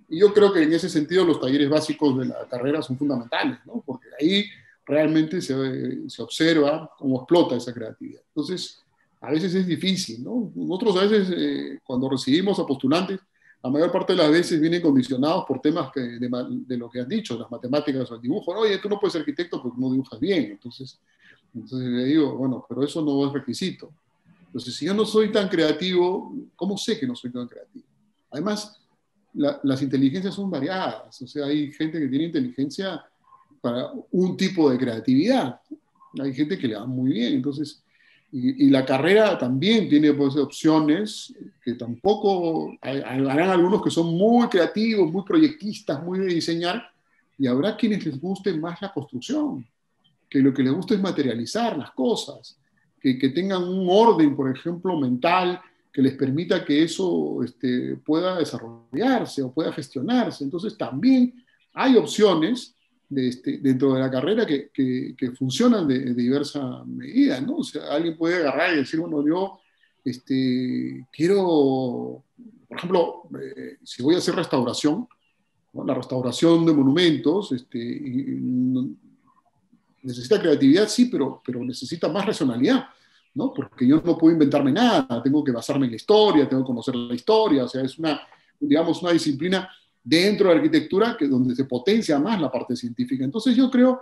Y yo creo que en ese sentido los talleres básicos de la carrera son fundamentales, ¿no? Porque ahí realmente se observa cómo explota esa creatividad. Entonces, a veces es difícil, ¿no? Nosotros a veces, cuando recibimos a postulantes, la mayor parte de las veces vienen condicionados por temas de lo que han dicho, las matemáticas o el dibujo. ¿No? Oye, tú no puedes ser arquitecto porque no dibujas bien. Entonces le digo, bueno, pero eso no es requisito. Entonces, si yo no soy tan creativo, ¿cómo sé que no soy tan creativo? Además, las inteligencias son variadas. O sea, hay gente que tiene inteligencia para un tipo de creatividad. Hay gente que le va muy bien. Entonces, y la carrera también tiene, pues, opciones que tampoco, harán algunos que son muy creativos, muy proyectistas, muy de diseñar, y habrá quienes les guste más la construcción, que lo que les gusta es materializar las cosas, que tengan un orden, por ejemplo, mental, que les permita que eso pueda desarrollarse o pueda gestionarse. Entonces también hay opciones dentro de la carrera que funcionan de diversa medida, ¿no? O sea, alguien puede agarrar y decir, bueno, yo quiero, por ejemplo, si voy a hacer restauración, ¿no? La restauración de monumentos necesita creatividad, sí, pero necesita más racionalidad, ¿no? Porque yo no puedo inventarme nada, tengo que basarme en la historia, tengo que conocer la historia, o sea, es digamos, una disciplina dentro de la arquitectura donde se potencia más la parte científica. Entonces yo creo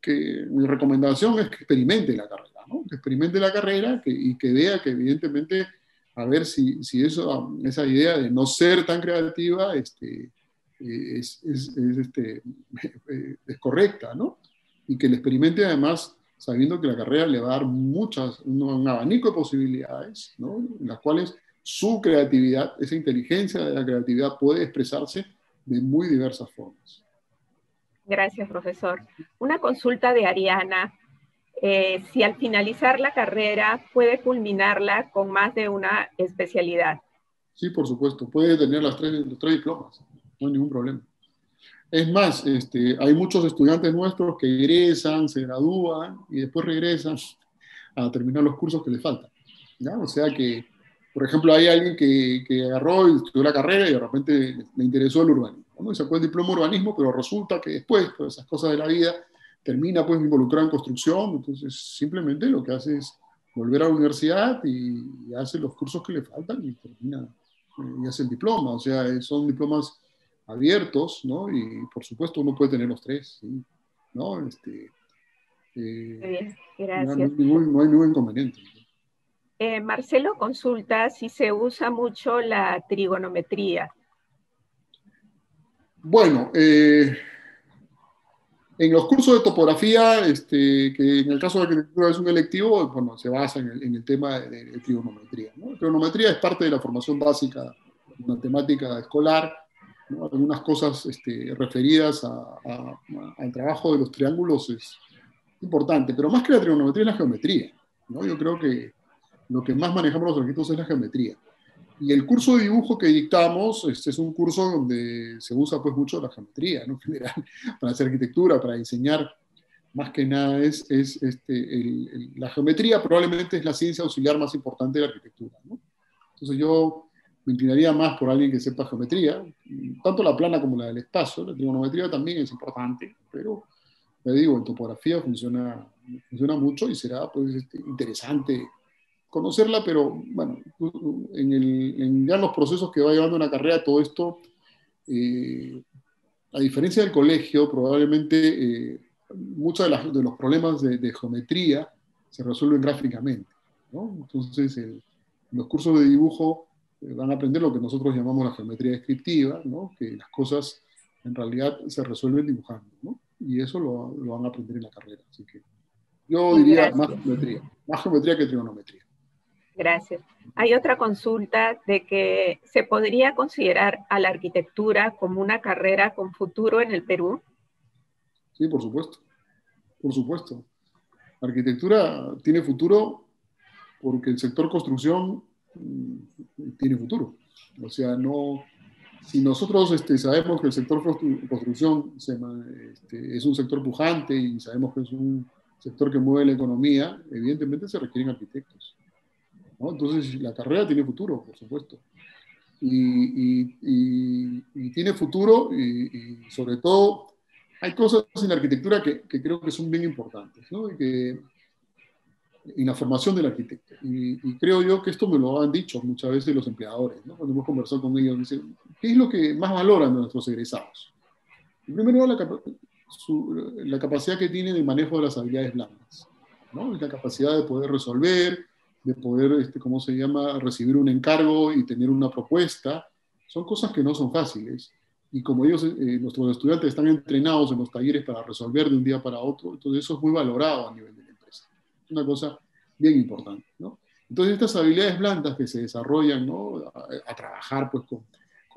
que mi recomendación es que experimente la carrera, ¿no? Que experimente la carrera y que vea que evidentemente a ver si esa idea de no ser tan creativa es correcta, ¿no? Y que le experimente además sabiendo que la carrera le va a dar un abanico de posibilidades, ¿no? En las cuales su creatividad, esa inteligencia de la creatividad puede expresarse de muy diversas formas. Gracias, profesor. Una consulta de Ariana. Si al finalizar la carrera puede culminarla con más de una especialidad. Sí, por supuesto. Puede tener los tres diplomas. No hay ningún problema. Es más, hay muchos estudiantes nuestros que egresan, se gradúan y después regresan a terminar los cursos que les faltan, ¿ya? O sea que, por ejemplo, hay alguien que agarró y estudió la carrera y de repente le interesó el urbanismo, ¿no? Y sacó el diploma de urbanismo, pero resulta que después, por esas cosas de la vida, termina pues involucrado en construcción, entonces simplemente lo que hace es volver a la universidad y hace los cursos que le faltan y termina y hace el diploma. O sea, son diplomas abiertos, ¿no? Y por supuesto uno puede tener los tres, ¿sí? ¿No? Bien, no, gracias. no hay ningún inconveniente. Marcelo consulta si se usa mucho la trigonometría. Bueno, en los cursos de topografía, que en el caso de arquitectura es un electivo, bueno, se basa en el tema de trigonometría, ¿no? La trigonometría es parte de la formación básica matemática escolar, ¿no? Algunas cosas referidas al trabajo de los triángulos es importante, pero más que la trigonometría es la geometría, ¿no? Yo creo que lo que más manejamos los arquitectos es la geometría. Y el curso de dibujo que dictamos es un curso donde se usa pues mucho la geometría, ¿no? En general, para hacer arquitectura, para diseñar, más que nada la geometría probablemente es la ciencia auxiliar más importante de la arquitectura, ¿no? Entonces yo me inclinaría más por alguien que sepa geometría, tanto la plana como la del espacio. La trigonometría también es importante, pero le digo, en topografía funciona mucho y será pues interesante conocerla, pero bueno, ya en los procesos que va llevando una carrera, todo esto, a diferencia del colegio, probablemente muchos de los problemas de geometría se resuelven gráficamente, ¿no? Entonces, los cursos de dibujo van a aprender lo que nosotros llamamos la geometría descriptiva, ¿no? Que las cosas en realidad se resuelven dibujando, ¿no? Y eso lo van a aprender en la carrera. Así que yo diría Gracias. más geometría que trigonometría. Gracias. Hay otra consulta de que se podría considerar a la arquitectura como una carrera con futuro en el Perú. Sí, por supuesto. Por supuesto. La arquitectura tiene futuro porque el sector construcción tiene futuro. O sea, no, si nosotros sabemos que el sector construcción es un sector pujante y sabemos que es un sector que mueve la economía, evidentemente se requieren arquitectos, ¿no? Entonces, la carrera tiene futuro, por supuesto. Y tiene futuro y sobre todo hay cosas en la arquitectura que creo que son bien importantes, ¿no? En la formación del arquitecto. Y creo yo que esto me lo han dicho muchas veces los empleadores, ¿no? Cuando hemos conversado con ellos, dicen, ¿qué es lo que más valoran de nuestros egresados? En primer lugar, la capacidad que tienen de manejo de las habilidades blandas, ¿no? La capacidad de poder resolver, de poder, ¿cómo se llama?, recibir un encargo y tener una propuesta. Son cosas que no son fáciles. Y como ellos, nuestros estudiantes están entrenados en los talleres para resolver de un día para otro, entonces eso es muy valorado a nivel de la empresa. Es una cosa bien importante, ¿no? Entonces estas habilidades blandas que se desarrollan, ¿no?, a trabajar pues con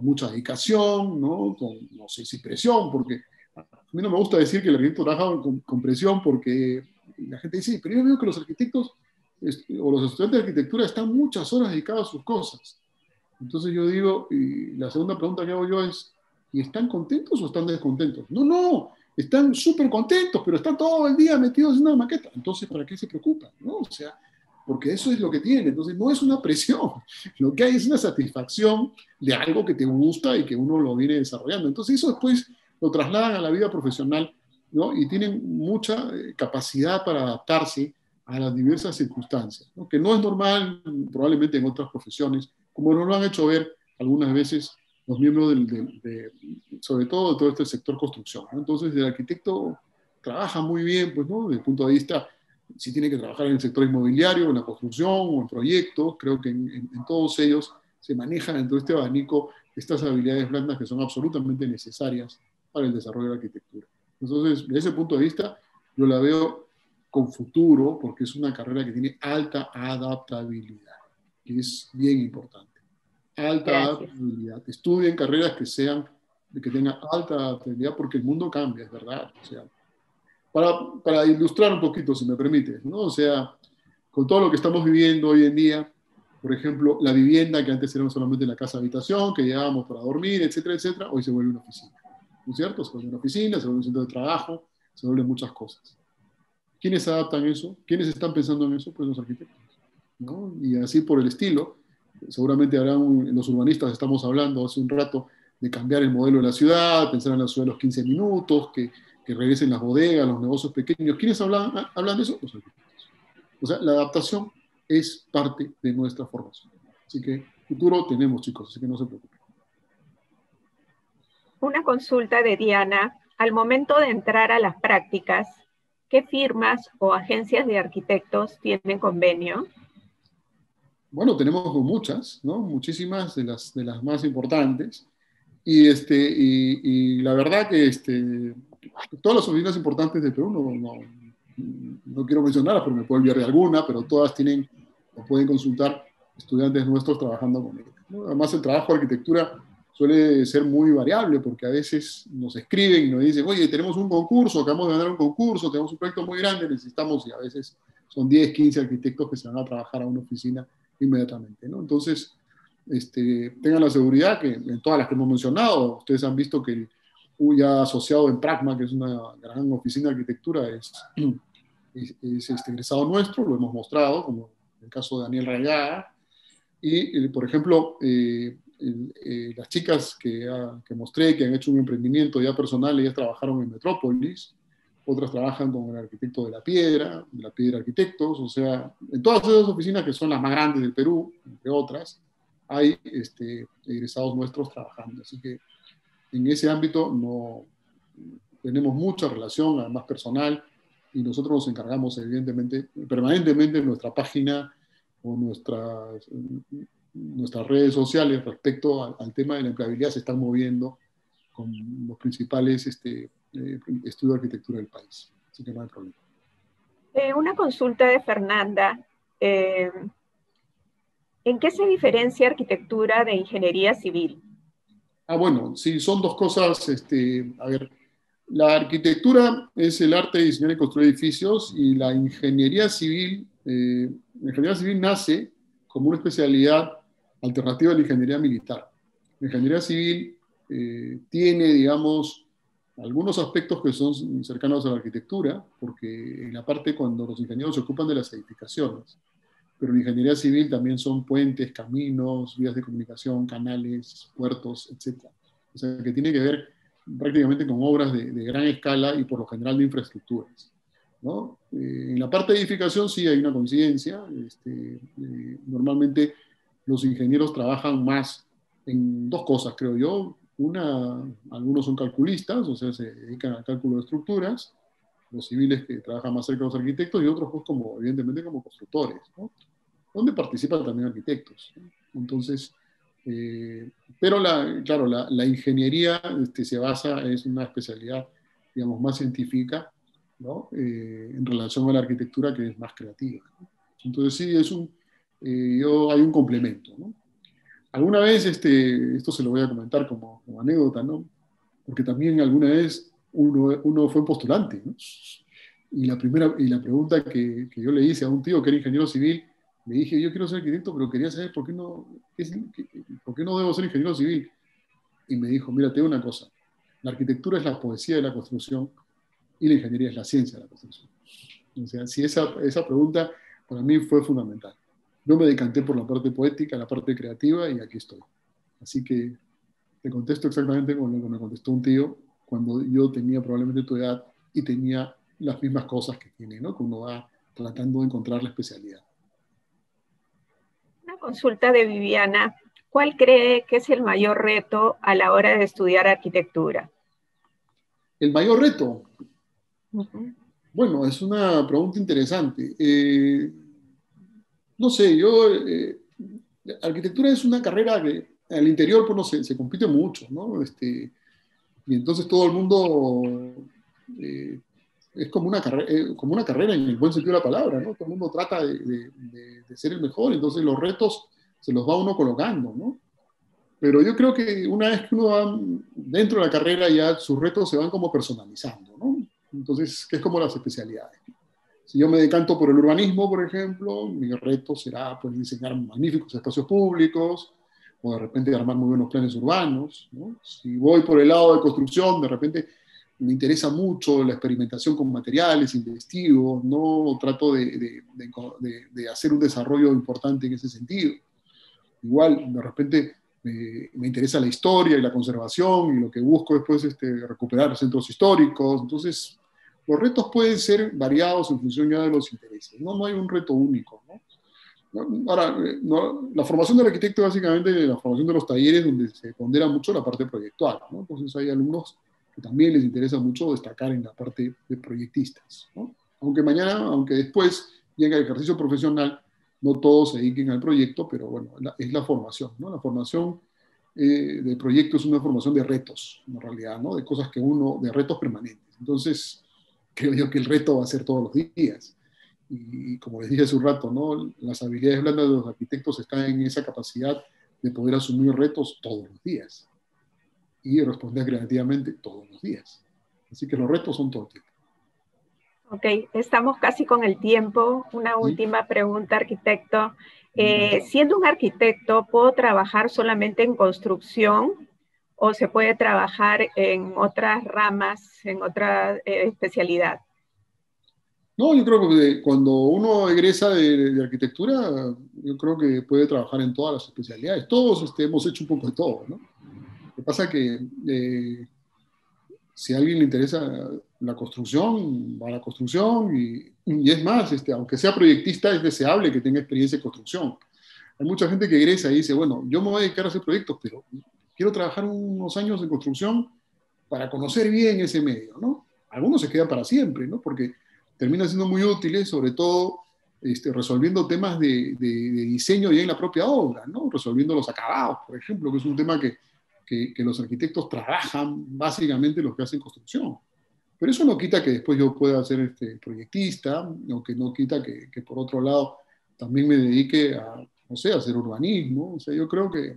mucha dedicación, ¿no? No sé si presión, porque a mí no me gusta decir que el arquitecto trabaja con presión porque la gente dice, pero yo veo que los arquitectos o los estudiantes de arquitectura están muchas horas dedicados a sus cosas. Entonces yo digo, y la segunda pregunta que hago yo es, ¿y están contentos o están descontentos? No, no, están súper contentos, pero están todo el día metidos en una maqueta. Entonces, ¿para qué se preocupan? ¿No? O sea, porque eso es lo que tiene. Entonces, no es una presión. Lo que hay es una satisfacción de algo que te gusta y que uno lo viene desarrollando. Entonces, eso después lo trasladan a la vida profesional, ¿no? Y tienen mucha capacidad para adaptarse a las diversas circunstancias, ¿no? Que no es normal probablemente en otras profesiones, como nos lo han hecho ver algunas veces los miembros sobre todo este sector construcción, ¿no? Entonces, el arquitecto trabaja muy bien, pues, ¿no? Desde el punto de vista, si tiene que trabajar en el sector inmobiliario, en la construcción o en proyectos, creo que en todos ellos se manejan dentro de este abanico estas habilidades blandas que son absolutamente necesarias para el desarrollo de la arquitectura. Entonces, desde ese punto de vista, yo la veo con futuro, porque es una carrera que tiene alta adaptabilidad, que es bien importante. Alta Gracias. adaptabilidad. Estudien carreras que tengan alta adaptabilidad, porque el mundo cambia, es verdad. O sea, para ilustrar un poquito, si me permite, ¿no? O sea, con todo lo que estamos viviendo hoy en día, por ejemplo, la vivienda que antes era solamente la casa-habitación, que llegábamos para dormir, etcétera, etcétera, hoy se vuelve una oficina. ¿No es cierto? Se vuelve una oficina, se vuelve un centro de trabajo, se vuelven muchas cosas. ¿Quiénes adaptan eso? ¿Quiénes están pensando en eso? Pues los arquitectos, ¿no? Y así por el estilo, seguramente los urbanistas estamos hablando hace un rato de cambiar el modelo de la ciudad, pensar en la ciudad de los 15 minutos, que regresen las bodegas, los negocios pequeños. ¿Quiénes hablan de eso? Los arquitectos. O sea, la adaptación es parte de nuestra formación. Así que futuro tenemos, chicos, así que no se preocupen. Una consulta de Diana. Al momento de entrar a las prácticas, ¿qué firmas o agencias de arquitectos tienen convenio? Bueno, tenemos muchas, ¿no? Muchísimas de las más importantes. Y la verdad que todas las oficinas importantes de Perú, no quiero mencionarlas porque me puedo olvidar de alguna, pero todas tienen o pueden consultar estudiantes nuestros trabajando con ellas, ¿no? Además, el trabajo de arquitectura suele ser muy variable porque a veces nos escriben y nos dicen, oye, tenemos un concurso, acabamos de ganar un concurso, tenemos un proyecto muy grande, necesitamos, y a veces son 10, 15 arquitectos que se van a trabajar a una oficina inmediatamente, ¿no? Entonces, tengan la seguridad que en todas las que hemos mencionado, ustedes han visto que el ya asociado en Pragma, que es una gran oficina de arquitectura, es egresado nuestro, lo hemos mostrado, como en el caso de Daniel Rayada. Y, por ejemplo, las chicas que mostré, que han hecho un emprendimiento ya personal, ellas trabajaron en Metrópolis, otras trabajan con el arquitecto de la Piedra Arquitectos, o sea, en todas esas oficinas que son las más grandes del Perú, entre otras, hay egresados nuestros trabajando. Así que en ese ámbito no tenemos mucha relación, además personal, y nosotros nos encargamos, evidentemente, permanentemente en nuestra página o nuestras redes sociales respecto al tema de la empleabilidad se están moviendo con los principales estudios de arquitectura del país. Así que no hay problema. Una consulta de Fernanda. ¿En qué se diferencia arquitectura de ingeniería civil? Bueno, sí, son dos cosas. A ver, la arquitectura es el arte de diseñar y construir edificios y la ingeniería civil nace como una especialidad alternativa a la ingeniería militar. La ingeniería civil tiene, digamos, algunos aspectos que son cercanos a la arquitectura, porque en la parte cuando los ingenieros se ocupan de las edificaciones, pero en ingeniería civil también son puentes, caminos, vías de comunicación, canales, puertos, etc. O sea, que tiene que ver prácticamente con obras de gran escala y por lo general de infraestructuras, ¿no? En la parte de edificación sí hay una coincidencia. Normalmente los ingenieros trabajan más en dos cosas, creo yo. Una, algunos son calculistas, o sea, se dedican al cálculo de estructuras, los civiles que trabajan más cerca de los arquitectos y otros, pues, evidentemente, como constructores, ¿no? Donde participan también arquitectos, ¿no? Entonces, pero claro, la ingeniería se basa, es una especialidad, digamos, más científica, ¿no? En relación a la arquitectura que es más creativa, ¿no? Entonces sí, hay un complemento, ¿no? Alguna vez, esto se lo voy a comentar como anécdota, ¿no? Porque también alguna vez uno fue postulante, ¿no? Y la pregunta que yo le hice a un tío que era ingeniero civil, le dije, yo quiero ser arquitecto, pero quería saber por qué no debo ser ingeniero civil. Y me dijo, mira, te digo una cosa, la arquitectura es la poesía de la construcción y la ingeniería es la ciencia de la construcción. O sea, si esa pregunta para mí fue fundamental. Yo me decanté por la parte poética, la parte creativa, y aquí estoy. Así que te contesto exactamente con lo que me contestó un tío cuando yo tenía probablemente tu edad y tenía las mismas cosas que tiene, ¿no? Que uno va tratando de encontrar la especialidad. Una consulta de Viviana. ¿Cuál cree que es el mayor reto a la hora de estudiar arquitectura? El mayor reto, Uh-huh. bueno, es una pregunta interesante. No sé, arquitectura es una carrera que al interior pues, no sé, se compite mucho, ¿no? Y entonces todo el mundo eh, es como una carrera en el buen sentido de la palabra, ¿no? Todo el mundo trata de ser el mejor, entonces los retos se los va uno colocando, ¿no? Pero yo creo que una vez que uno va dentro de la carrera ya sus retos se van como personalizando, ¿no? Entonces, que es como las especialidades. Si yo me decanto por el urbanismo, por ejemplo, mi reto será pues, diseñar magníficos espacios públicos o de repente armar muy buenos planes urbanos, ¿no? Si voy por el lado de construcción, de repente me interesa mucho la experimentación con materiales, investigo, no trato de hacer un desarrollo importante en ese sentido. Igual, de repente me interesa la historia y la conservación y lo que busco después es recuperar centros históricos. Entonces, los retos pueden ser variados en función ya de los intereses. No hay un reto único, ¿no? Ahora, la formación del arquitecto básicamente es la formación de los talleres donde se pondera mucho la parte proyectual, ¿no? Entonces hay alumnos que también les interesa mucho destacar en la parte de proyectistas, ¿no? Aunque después llegue el ejercicio profesional, no todos se dediquen al proyecto, pero bueno, es la formación, ¿no? La formación de proyecto es una formación de retos, en realidad, ¿no? De cosas de retos permanentes. Entonces, creo yo que el reto va a ser todos los días. Y como les dije hace un rato, ¿no? Las habilidades blandas de los arquitectos están en esa capacidad de poder asumir retos todos los días y responder creativamente todos los días. Así que los retos son todo el tiempo. Ok, estamos casi con el tiempo. Una ¿Sí? última pregunta, arquitecto. Encantado. Siendo un arquitecto, ¿puedo trabajar solamente en construcción o se puede trabajar en otras ramas, en otra especialidad? No, yo creo que cuando uno egresa de arquitectura, yo creo que puede trabajar en todas las especialidades. Todos hemos hecho un poco de todo, ¿no? Lo que pasa es que si a alguien le interesa la construcción, va a la construcción y es más, aunque sea proyectista, es deseable que tenga experiencia en construcción. Hay mucha gente que egresa y dice, bueno, yo me voy a dedicar a hacer proyectos, pero quiero trabajar unos años en construcción para conocer bien ese medio, ¿no? Algunos se quedan para siempre, ¿no? Porque terminan siendo muy útiles, sobre todo resolviendo temas de diseño ya en la propia obra, ¿no? Resolviendo los acabados, por ejemplo, que es un tema que los arquitectos trabajan básicamente los que hacen construcción. Pero eso no quita que después yo pueda ser proyectista, o que no quita que por otro lado también me dedique a, no sé, a hacer urbanismo. O sea, yo creo que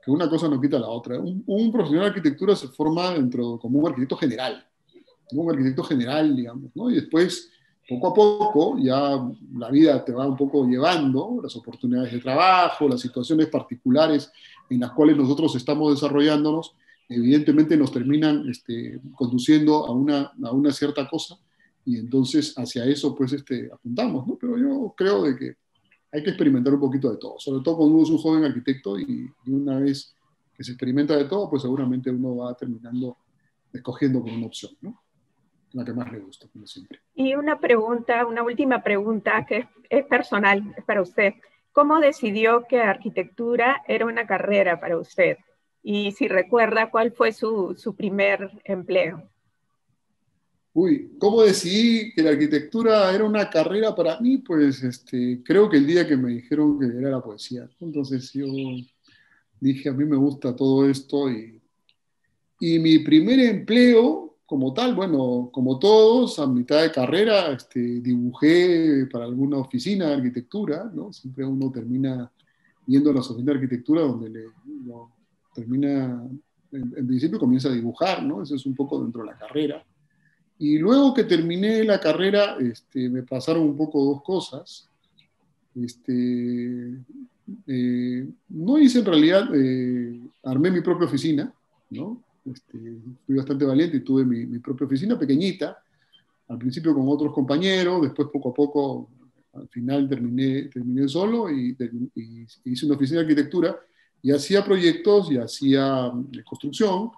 una cosa no quita la otra. Un profesional de arquitectura se forma como un arquitecto general, ¿no? Un arquitecto general, digamos, ¿no? Y después, poco a poco, ya la vida te va un poco llevando, las oportunidades de trabajo, las situaciones particulares en las cuales nosotros estamos desarrollándonos, evidentemente nos terminan conduciendo a una cierta cosa y entonces hacia eso pues apuntamos, ¿no? Pero yo creo de que hay que experimentar un poquito de todo, sobre todo cuando uno es un joven arquitecto y una vez que se experimenta de todo, pues seguramente uno va terminando escogiendo con una opción, ¿no? La que más le gusta, como siempre. Y una pregunta, una última pregunta que es personal, es para usted. ¿Cómo decidió que arquitectura era una carrera para usted? Y si recuerda, ¿cuál fue su primer empleo? Uy, ¿cómo decidí que la arquitectura era una carrera para mí? Pues creo que el día que me dijeron que era la poesía. Entonces yo dije, a mí me gusta todo esto y mi primer empleo como tal, bueno, como todos, a mitad de carrera, dibujé para alguna oficina de arquitectura, ¿no? Siempre uno termina yendo a las oficinas de arquitectura donde termina, en principio comienza a dibujar, ¿no? Eso es un poco dentro de la carrera. Y luego que terminé la carrera, me pasaron un poco dos cosas. No hice en realidad, armé mi propia oficina, ¿no? Fui bastante valiente y tuve mi propia oficina pequeñita, al principio con otros compañeros, después poco a poco, al final terminé solo y hice una oficina de arquitectura y hacía proyectos y hacía construcción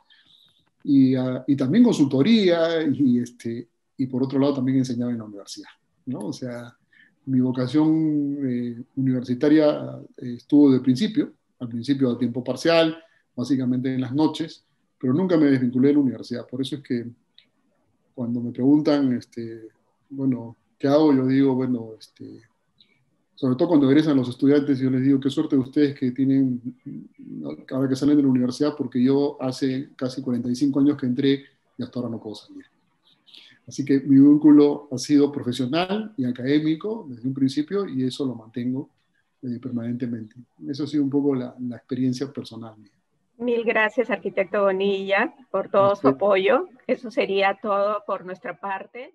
y también consultoría y por otro lado también enseñaba en la universidad, ¿no? O sea, mi vocación universitaria estuvo de principio, al principio a tiempo parcial, básicamente en las noches, pero nunca me desvinculé de la universidad. Por eso es que cuando me preguntan, bueno, ¿qué hago? Yo digo, bueno, sobre todo cuando egresan los estudiantes, yo les digo, qué suerte de ustedes que tienen, ahora que salen de la universidad, porque yo hace casi 45 años que entré y hasta ahora no puedo salir. Así que mi vínculo ha sido profesional y académico desde un principio y eso lo mantengo permanentemente. Eso ha sido un poco la experiencia personal mía. Mil gracias, arquitecto Bonilla, por todo su Usted, apoyo. Eso sería todo por nuestra parte.